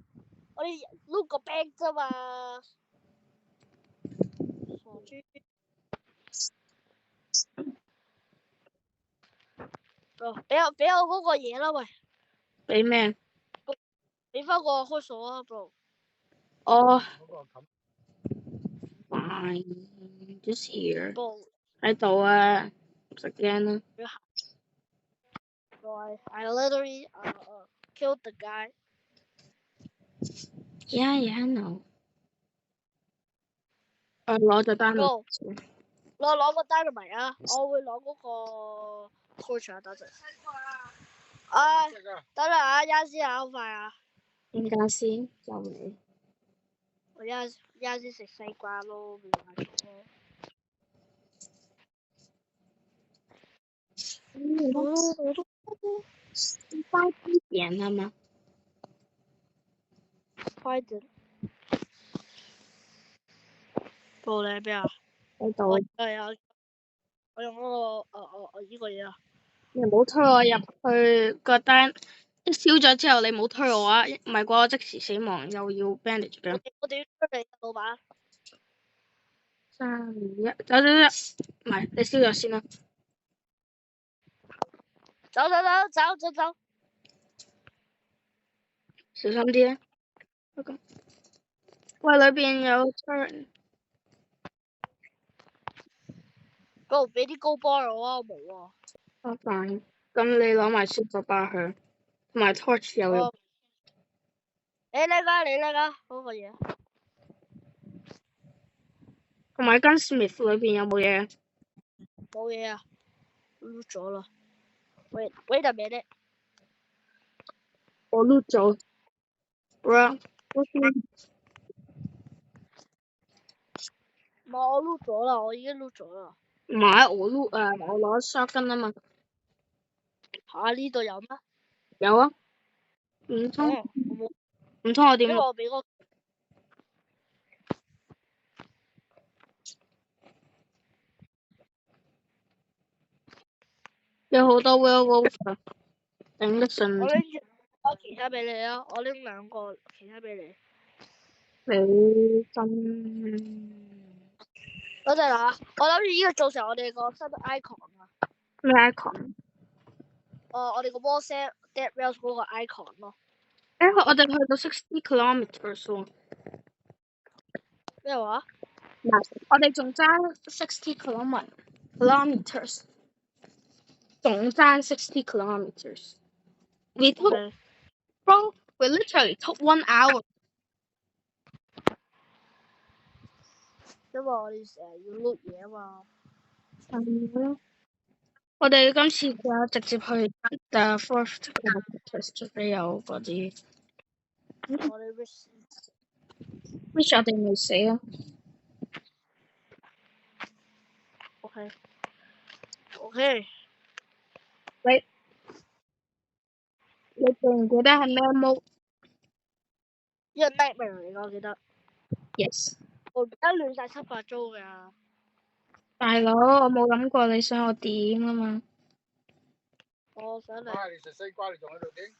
S2: 我哋碌個 bag 啫嘛。傻豬。俾我嗰個嘢啦，喂，
S1: 俾咩？
S2: 俾翻個開鎖啊，bro。
S1: 哦，fine，just here。
S2: bro，
S1: 喺度啊，唔使驚啦。
S2: I literally killed the guy。Yeah,
S1: no。攞咗單
S2: bro，攞個 dynamite 啊，我會攞嗰個 torch 啊，等陣。等陣啊，一先啊，好快啊！
S1: 點解先？就你。
S2: 我一先食西瓜咯，變埋咗。
S1: 快啲點啊嘛！
S2: 快點。bro，你喺邊啊？
S1: 喺度。
S2: 係啊，我用嗰個呢個嘢啊。
S1: 你唔好推我入去個單，一燒咗之後你唔好推我啊！唔係嘅話我即時死亡，又要 bandage 嘅。
S2: 我哋要出嚟，老闆。
S1: 3、2、1，走，唔係你燒咗先啦。
S2: 走，
S1: 小心啲啊！喂，裏邊有 turn。
S2: bro，俾啲高波我啊，我冇啊。
S1: fine，咁你攞埋消火包去，同埋 torch 有用。
S2: 你呢個嗰個嘢。
S1: 同埋跟 Smith 裏邊有冇嘢？
S2: 冇嘢啊，loot 咗啦。wait a minute。
S1: 我 loot 咗。bro，
S2: 唔係我 loot 咗啦，我已經 loot 咗啦。
S1: 唔係我 loot 啊，我攞 shotgun 啊嘛。
S2: 嚇呢度有咩？
S1: 有啊。唔通
S2: 我冇。
S1: 唔通我點？
S2: 俾我。
S1: 有好多 werewolf 啊，頂得順。
S2: 我拎住其他俾你啊，我拎2個其他俾你。
S1: 你真
S2: 多謝啦，我諗住呢個做成我哋個新 icon 啊。
S1: 咩 icon？
S2: 我哋個 WhatsApp Dead Rails 嗰個 icon 咯。
S1: 我哋去到60 kilometers 喎。
S2: 咩話？
S1: 我哋仲爭60 kilometers，仲爭60 kilometers。We took, bro, we literally took 1 hour。
S2: 因為我哋成日要 loot 嘢啊嘛。
S1: 我哋今次就直接去 the fourth kilometers，除非有嗰啲。
S2: 我哋
S1: which 我哋未死啊。
S2: OK。
S1: 你記唔記得係咩 mode？
S2: 呢個 nightmare 嚟㗎，我記得。
S1: Yes。
S2: 我而家亂晒7、8糟㗎。
S1: 大佬，我冇諗過你想我點啊嘛。
S2: 我想你。
S3: 你食西瓜，你仲喺度點？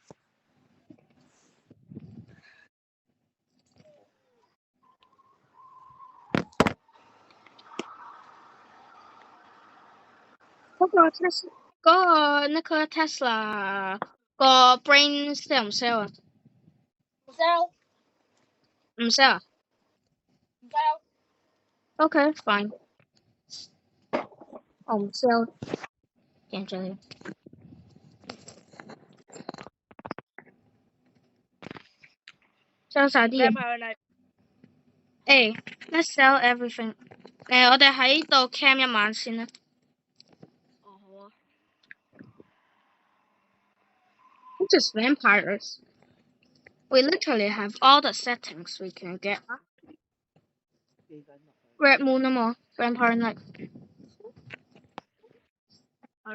S1: 嗰個 Tesla 個 brain sell 唔 sell 啊？
S2: 唔 sell。
S1: 唔 sell 啊
S2: 唔 sell。？OK
S1: fine。我唔 sell，驚咗你。sell 晒啲嘢。let's sell everything。我哋喺度 camp 一晚先啦。
S2: 好啊。
S1: It's just vampires. We literally have all the settings we can get. Red Moon 啊嘛，Vampire Night。
S2: 我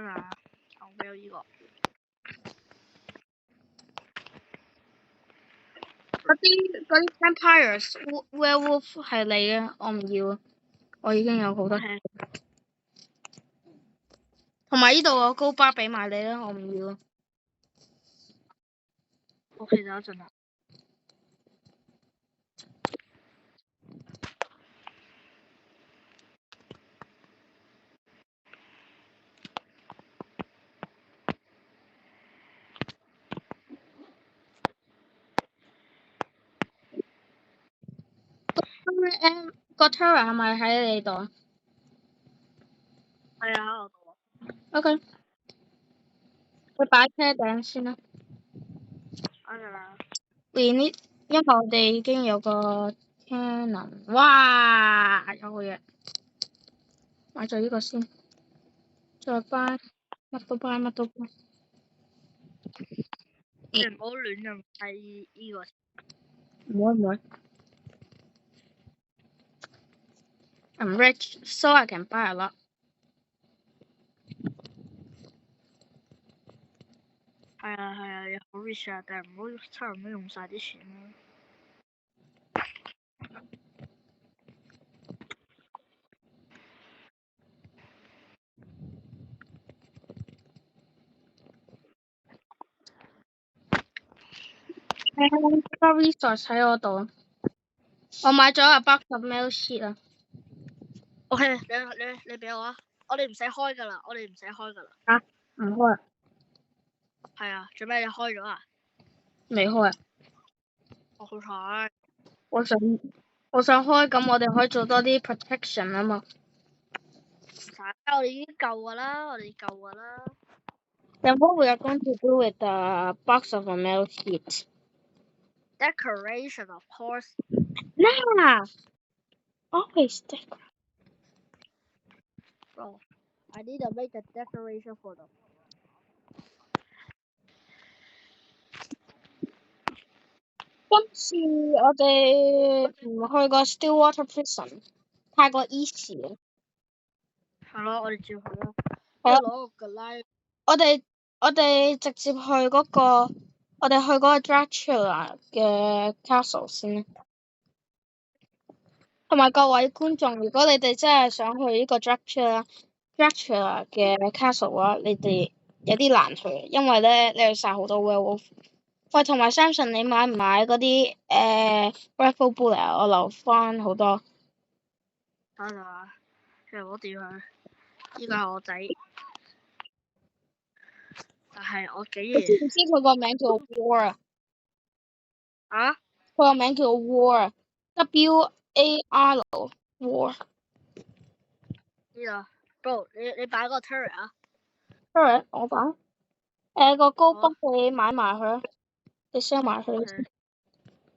S2: 沒有呢個。
S1: 嗰啲 vampires werewolf 係你嘅，我唔要啊，我已經有好多。同埋呢度個高巴俾埋你啦，我唔要啊。
S2: OK，等一陣啦。
S1: 個 tower 係咪喺你度？
S2: 係啊，喺我度啊。
S1: OK， 你擺車頂先啦。
S2: 啱啦。
S1: 因為我哋已經有個 cannon， 哇，有好嘢。買咗呢個先，再擺乜都擺。
S2: 你唔好亂咁睇呢個。
S1: 唔會。I'm rich, so I can buy a lot.
S2: 係啊，你好 rich 啊，但係唔好差唔多用晒啲錢咯。
S1: 個 resource 喺我度，我買咗a box of mail sheet 啊。
S2: OK，你俾我啊，我哋唔使開噶啦。
S1: 啊，唔開。
S2: 係啊，做咩你開咗啊？
S1: 未開。
S2: 我好彩。
S1: 我想開，咁我哋可以做多啲 protection 啊嘛。
S2: 我哋已經夠噶啦。
S1: Then what we are going to do with the box of a mail sheet?
S2: Decoration, of course.
S1: Nah, always decorate.
S2: Bro, I need to make a decoration for them.
S1: 今次我哋唔去個 Stillwater Prison，太過 easy 啦。
S2: 係咯，我哋照去啦。
S1: 係
S2: 攞個拉。
S1: 我哋直接去嗰個，我哋去嗰個 Dracula 嘅 castle 先啦。同埋各位觀眾，如果你哋真係想去呢個 Dracula 嘅 castle 嘅話，你哋有啲難去，因為咧你要殺好多 werewolf。喂，同埋 Samson，你買唔買嗰啲rifle bullet 啊？我留翻好多。
S2: 等陣啊，其實我掉佢，呢個係我仔，但係我竟然。
S1: 你知唔知佢個名叫 War
S2: 啊？
S1: 佢個名叫 War， WAR War。
S2: 呢個 ，bro， 你擺個 turret 啊
S1: turret 我擺。個高幫你買埋佢，你 sell 埋佢先。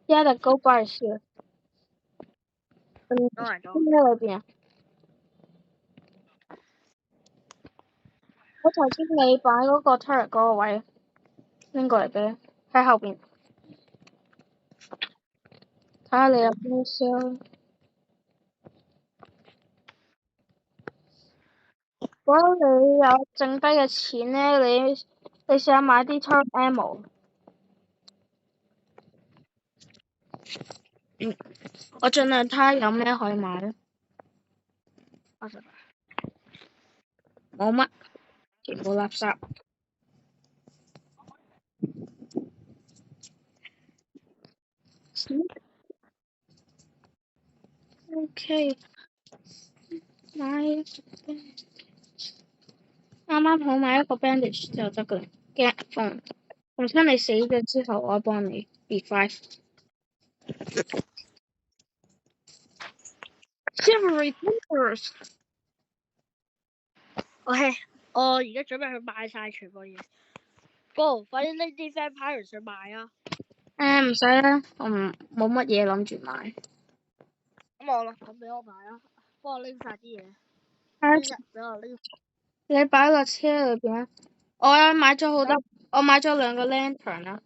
S1: Yeah, the gold bar is here。
S2: 攞嚟咗。
S1: 咩裏邊啊？我頭先你擺嗰個 turret 嗰個位，拎過嚟俾你，喺後邊。睇下你有咩 sell。如果你有剩低嘅錢咧，你試下買啲 turret ammo。我盡量睇下有咩可以買咯。冇乜，全部垃圾。OK， 買啱啱好買一個 bandage 就得㗎啦。驚逢親你死咗之後，我幫你 revive。Chivalry Tempers。
S2: OK，我而家準備去買晒全部嘢。Bro，快啲拎啲 vampire 去買啊！
S1: 唔使啦，我冇乜嘢諗住買。
S2: 咁俾我買啊！幫我拎晒啲嘢。俾我拎。
S1: 你擺個車裏邊啊！我買咗好多，我買咗2個 lantern 啦。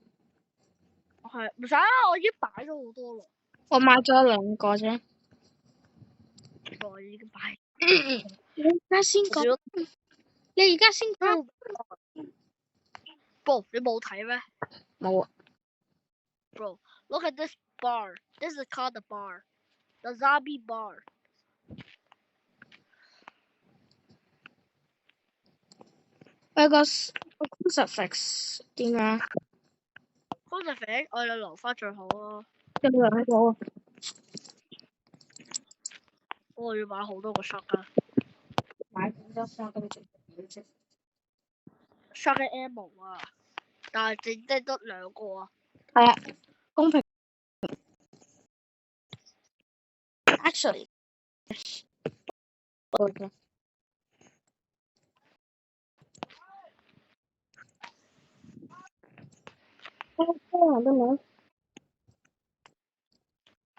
S2: 係唔使啊！我已經擺咗好多啦。
S1: 我買咗2個啫。
S2: 我已經擺。
S1: 你而家先講。你而家先講。
S2: Bro， 你冇睇咩？
S1: 冇啊。
S2: Bro, look at this bar. This is called the bar. The zombie bar.
S1: 有個 crucifix 點啊
S2: ？crucifix 我哋留翻最好啊。
S1: 有2個。
S2: 我要買好多個 shotgun。
S1: 買咁多 shotgun 做咩啫
S2: ？shotgun ammo 啊，但係剩低得2個啊。
S1: 係啊，公平。actually. Okay. I don't know.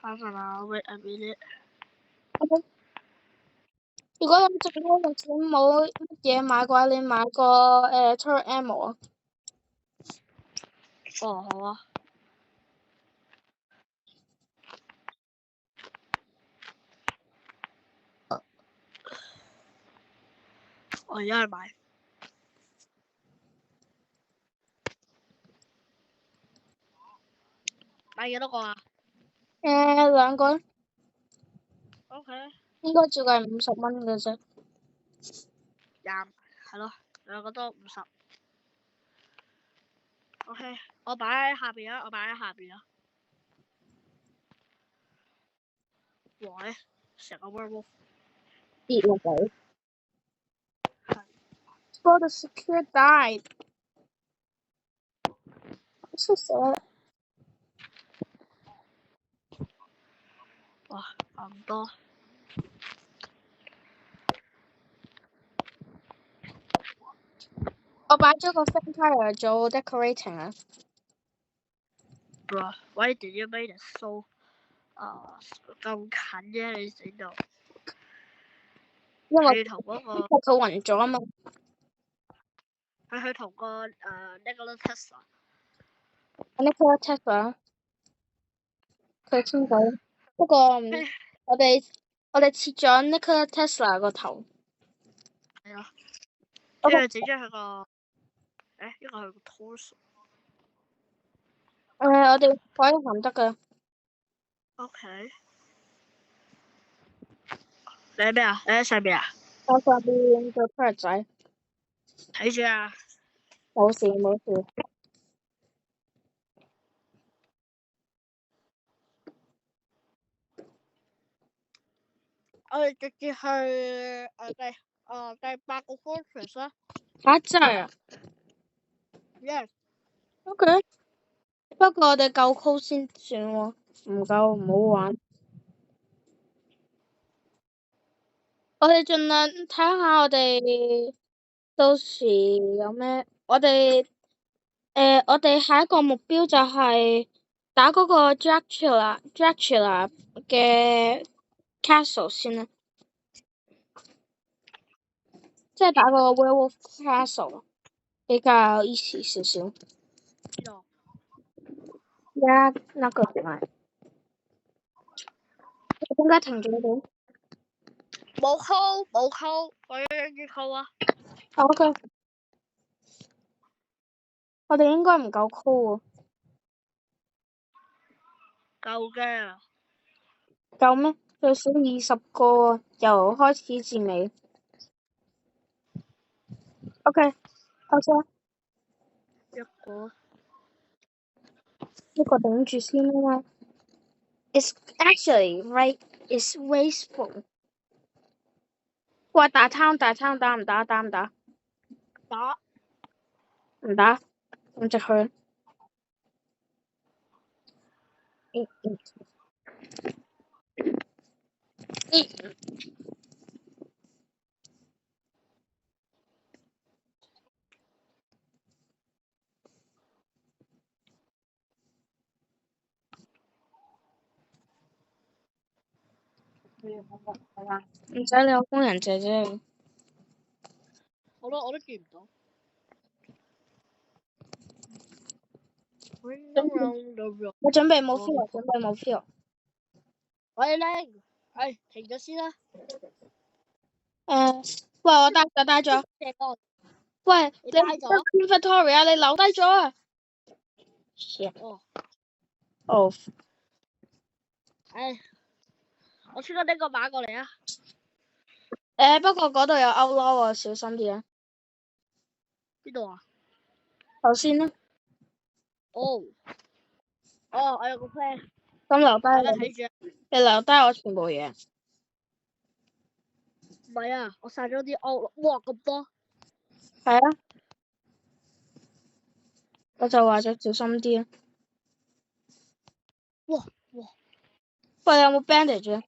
S2: I don't know. Wait a minute.
S1: 如果諗住呢個錢冇乜嘢買嘅話，你買個Turret Ammo 啊。
S2: 哦，好啊。我而家去買。買幾多個啊
S1: 兩個
S2: ？OK。
S1: 應該照計50蚊嘅啫。
S2: 係咯，兩個都50。OK，我擺喺下邊啊，我擺喺下邊啊。喂，成個 werewolf
S1: 跌落嚟。For the secure died。出死啦！
S2: 哇，咁多。
S1: 我擺咗個 vampire 做 decorating 啊。
S2: Bro, why did you make it so 咁近啫？你整到
S1: 因為
S2: 係同嗰個
S1: 佢暈咗啊嘛。
S2: 係同個Nikola Tesla。Nikola
S1: Tesla 佢傾偈，不過我哋切咗 Nikola Tesla 個頭。
S2: 係啊，即係整咗佢個呢個係個 torso。
S1: 我哋可以行得㗎。
S2: OK。你喺咩啊？你喺上邊啊？
S1: 我上邊做 turret 仔。
S2: 睇住啊！
S1: 冇事冇事。
S2: 我哋直接去第8個 fortress 啦。
S1: 嚇真係啊
S2: Yes。
S1: ？OK。不過我哋夠 call 先算喎，唔夠唔好玩。我哋盡量睇下我哋到時有咩，我哋下一個目標就係打嗰個 Dracula 嘅 castle 先啦，即係打個 werewolf castle 比較 easy 少少。那個點啊？點解停咗嘅？
S2: 冇 call 冇 call，我要住 call 啊。
S1: OK。我哋應該唔夠 call 喎。
S2: 夠嘅。
S1: 夠咩？最少20個，由開始至尾。OK，開始啦。一個頂住先啦。It's actually right. It's wasteful。喂，打唔打？打唔打？
S2: 打。
S1: 唔打，咁就去。唔使你有工人姐姐。
S2: 我都見唔到。
S1: 我準備冇 feel，準備冇 feel。
S2: 喂，靚，停咗先啦。
S1: 喂，我帶咗。喂，
S2: 你帶咗
S1: inventory 啊，你留低咗啊。哦。
S2: 我出咗呢個馬過嚟啊。
S1: 不過嗰度有 outlaw 啊，小心啲啊。
S2: 邊度啊？
S1: 頭先啦。
S2: 我有個 plan。
S1: 咁留低
S2: 大家睇住。
S1: 你留低我全部嘢。
S2: 唔係啊，我殺咗啲 outlaw，哇咁多。
S1: 係啊。我就話咗小心啲啊。
S2: 哇！
S1: 喂，你有冇 bandage 啊？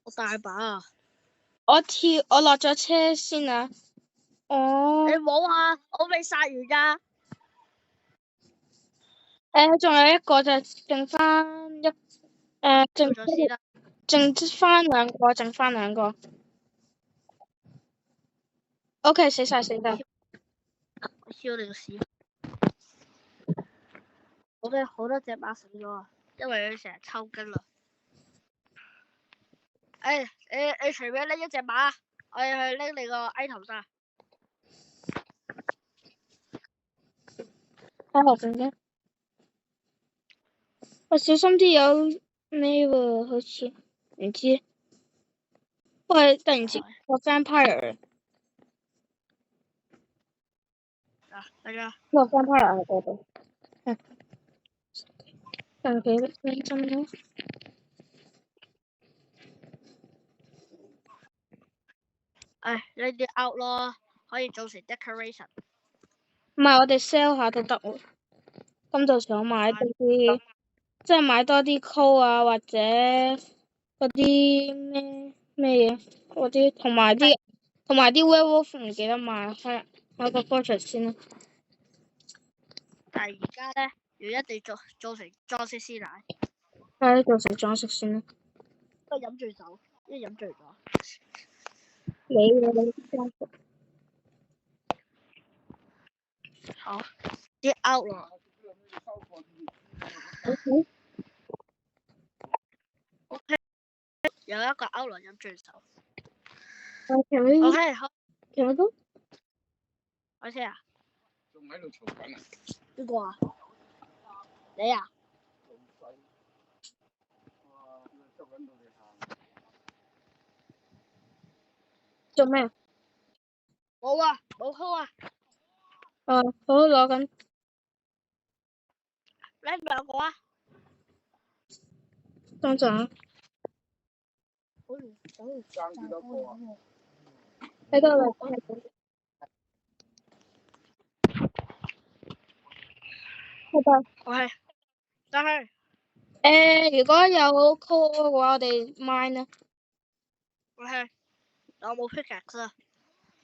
S2: 我大把啊！
S1: 我落咗車先啊！
S2: 你冇啊！我未殺完㗎。
S1: 仲有一個就剩翻一
S2: 做咗先啦。
S1: 剩翻兩個。OK， 死晒。
S2: 我燒你個屎！我嘅好多隻馬死咗啊，因為佢成日抽筋啦。你隨便拎一隻馬，我要去拎你個 item 先。
S1: 好嘅。我小心啲有咩喎？好似唔知。喂，突然之間個 vampire。
S2: 係啊。
S1: 個 vampire 喺嗰度。等幾分鐘咯。
S2: 呢啲 out 咯，可以做成 decoration。
S1: 唔係，我哋 sell 下都得喎。咁就想買多啲，即係買多啲 code 啊，或者嗰啲咩嘢，嗰啲同埋啲 werewolf 唔記得買，開個 fortress 先啦。
S2: 但係而家咧，要一定做成裝飾師奶。
S1: 做成裝飾先啦。
S2: 不過飲醉酒，因為飲醉咗。
S1: 你裝飾。
S2: 好，啲 out 咯。OK， 有一個 out 咯，飲醉酒。OK， 好。
S1: 聽得到？
S2: 我聽啊。
S3: 仲喺度嘈緊啊？
S2: 邊個啊？你啊？
S1: 做咩？
S2: 冇啊，冇 call 啊。
S1: 好攞緊。
S2: 你兩個啊？
S1: 等陣啊。
S3: 爭幾多個啊？
S1: 喺度嚟。好吧。
S2: OK，但係
S1: 如果有 call 嘅話，我哋 mine 啦。
S2: OK，我冇 pickaxe 啊。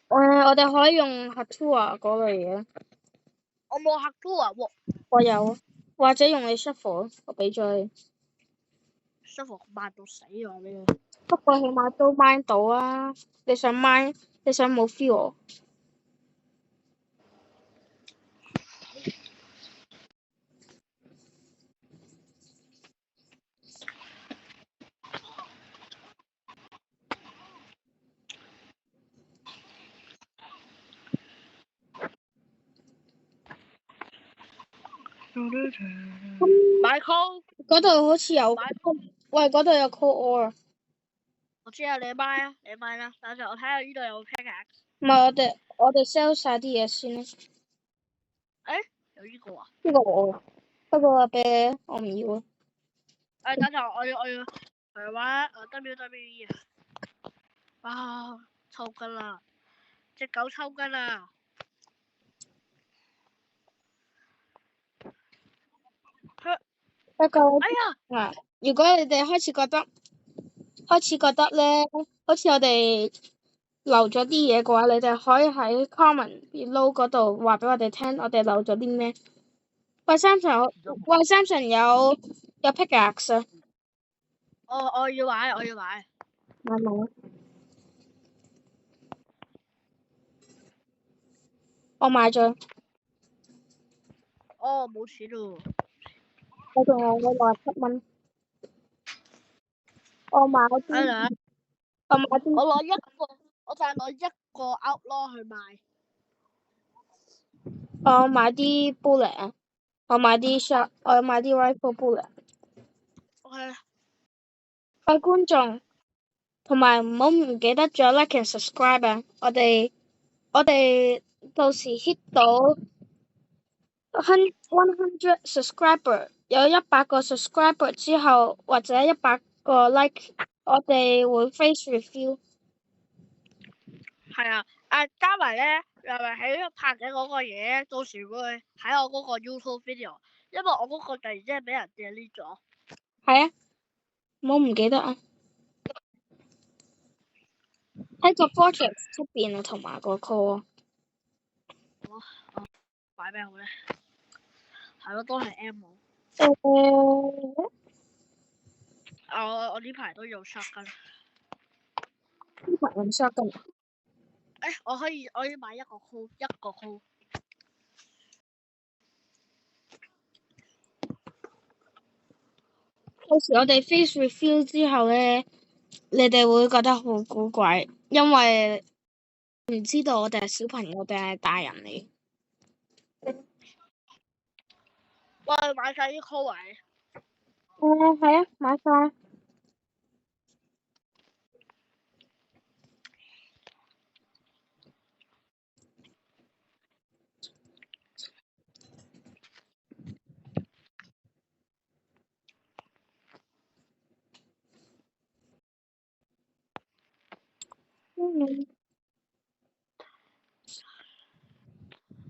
S1: 我哋可以用 Hatua 嗰類嘢。
S2: 我冇 Hatua 喎。
S1: 我有，或者用你 shuffle， 我俾咗你。
S2: shuffle 慢到死我呢
S1: 不過起碼都 mine 到啊！你想 mine， 你想冇 feel？
S2: 買 call。
S1: 嗰度好似有，喂，嗰度有 call or。
S2: 我知啊，你買啊，你買啦。等陣我睇下呢度有 pickaxe。
S1: 唔係，我哋 sell 晒啲嘢先啦。
S2: 有呢個啊？
S1: 呢個我，不過俾我唔要啊。
S2: 等陣我要玩WWE 啊！抽筋啦，隻狗抽筋啦。
S1: 不過，
S2: 哎呀！
S1: 如果你哋開始覺得咧，好似我哋留咗啲嘢嘅話，你哋可以喺 comment below 嗰度話俾我哋聽，我哋留咗啲咩？喂，Samson 有 pickaxe 啊！
S2: 我要買。
S1: 買冇？我買咗。
S2: 冇錢咯。
S1: 我仲有67蚊。我買啲。
S2: 我就係攞一個 outlaw 去賣。
S1: 我買啲 bullet 啊！我買啲 rifle bullet。
S2: OK。
S1: 各位觀眾，同埋唔記得咗 like and subscribe 啊！我哋到時 hit 到100 subscriber， 有100個 subscriber 之後，或者100個 like， 我哋會 face review。
S2: 係啊，加埋咧，又係喺拍緊嗰個嘢，到時會喺我嗰個 YouTube video， 因為我嗰個突然之間俾人 delete 咗。
S1: 係啊，唔記得啊！喺個 project 出邊啊，同埋個 call。
S2: 買咩好咧？係咯，都係 M 冇。我呢排都用 shotgun。
S1: 呢排用 shotgun。
S2: 我可以買一個 call，一個 call。
S1: 有時我哋 face reveal 之後咧，你哋會覺得好古怪，因為唔知道我哋係小朋友定係大人嚟。
S2: 喂，買晒啲 call 位。
S1: 係啊，買晒。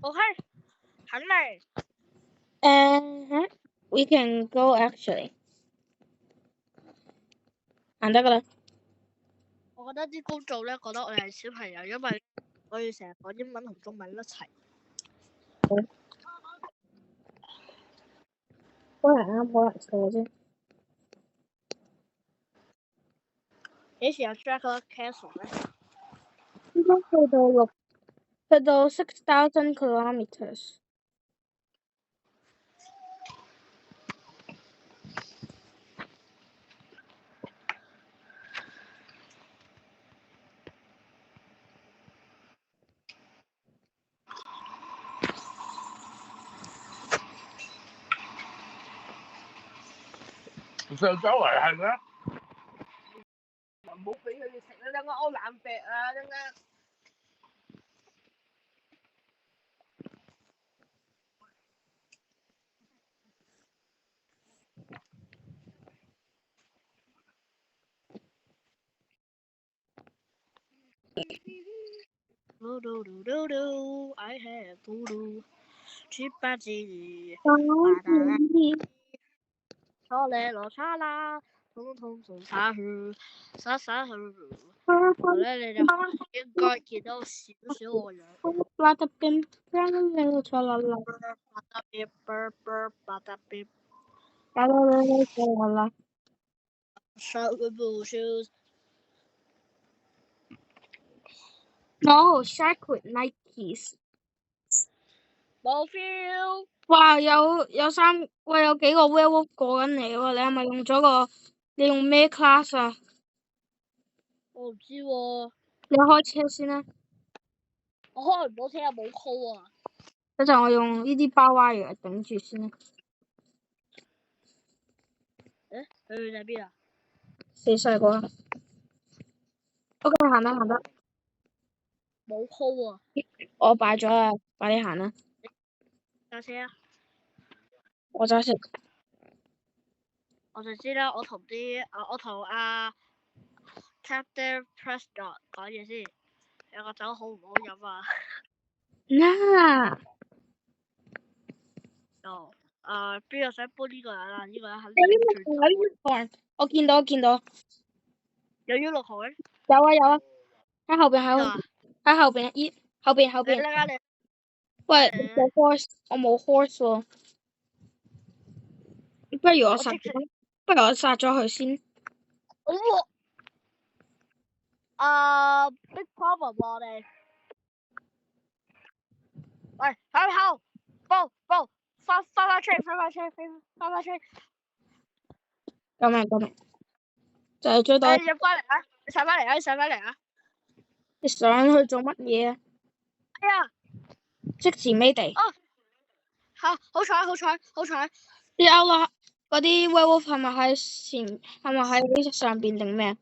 S2: OK，肯嚟。
S1: We can go actually。行得㗎啦。
S2: 我覺得啲公眾咧覺得我哋係小朋友，因為我哋成日講英文同中文一齊。
S1: 可能啱，可能錯啫。
S2: 幾時有 Dracula Castle 咧？
S1: 應該去到6,000 kilometers。
S3: 上周圍係咩？
S2: 唔好俾佢哋食啦，等我屙冷鼻啊，等陣。I have voodoo，七八字，錯咧羅叉啦，通通做沙去，沙去。咧你就應該見到少少我樣。
S1: 巴特邊，錯啦啦。
S2: 巴特邊，巴特邊。
S1: 錯啦啦。
S2: Shark shoes。No,
S1: shark with Nikes。
S2: 冇 feel。
S1: 哇，有幾個 werewolf 過緊嚟喎，你係咪用咗個？你用咩 class 啊？
S2: 我唔知喎。
S1: 你開車先啦。
S2: 我開唔到車啊，冇 call 啊。
S1: 一陣我用呢啲包娃嘢頂住先啦。
S2: 佢去咗邊啊？
S1: 死細個啦。OK，行啦。
S2: 冇 call 啊。
S1: 我擺咗啦，快啲行啦。
S2: 揸車啊！
S1: 我揸車。
S2: 我就知啦，我同阿 Captain Prescott 講嘢先，有個酒好唔好飲啊？邊個想搬呢個人啊？呢個人肯定
S1: 有我見到。
S2: 有 unicorn？
S1: 有啊，喺後邊。後邊。喂，冇 horse，我冇 horse 喎。不如我殺咗佢先。
S2: Big problem 喎我哋。喂，向後，報，翻車。
S1: 救命！就係追到。
S2: 你入翻嚟啊！你上翻嚟啊！
S1: 你上去做乜嘢啊？
S2: 哎呀！
S1: 即時尾地。
S2: 好彩！
S1: 啲歐啦，嗰啲 werewolf 係咪喺上邊定咩？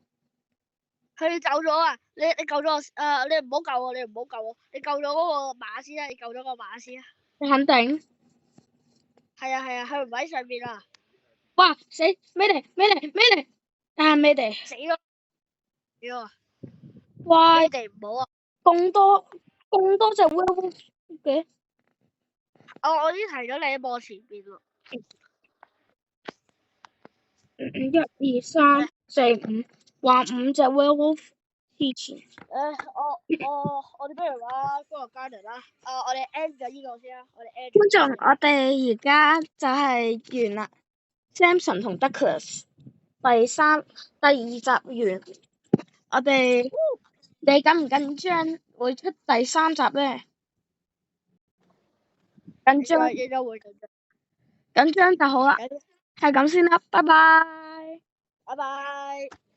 S2: 佢走咗啊！你救咗我，你唔好救我，你救咗嗰個馬先啊！
S1: 你肯定？
S2: 係啊，佢唔喺上邊啊！
S1: 哇！死！尾地！啊尾地！
S2: 死咗！妖！
S1: 哇！
S2: 尾地唔好啊！
S1: 咁多隻 werewolf 嘅。
S2: 我已經提咗你喺我前邊咯。
S1: 1、2、3、4、5，話5隻 werewolf。黐線。
S2: 我哋不如話嗰個 garden 啦。我哋 end 咗呢個先啦，我哋 end 咗
S1: 觀眾，
S2: 呢個先。
S1: 我哋而家就係完啦。Samson 同 Douglas 第二集完，我哋你緊唔緊張會出第三集咧？緊張
S2: 應該會緊張。
S1: 緊張就好啦，係咁先啦，拜拜。
S2: 拜拜。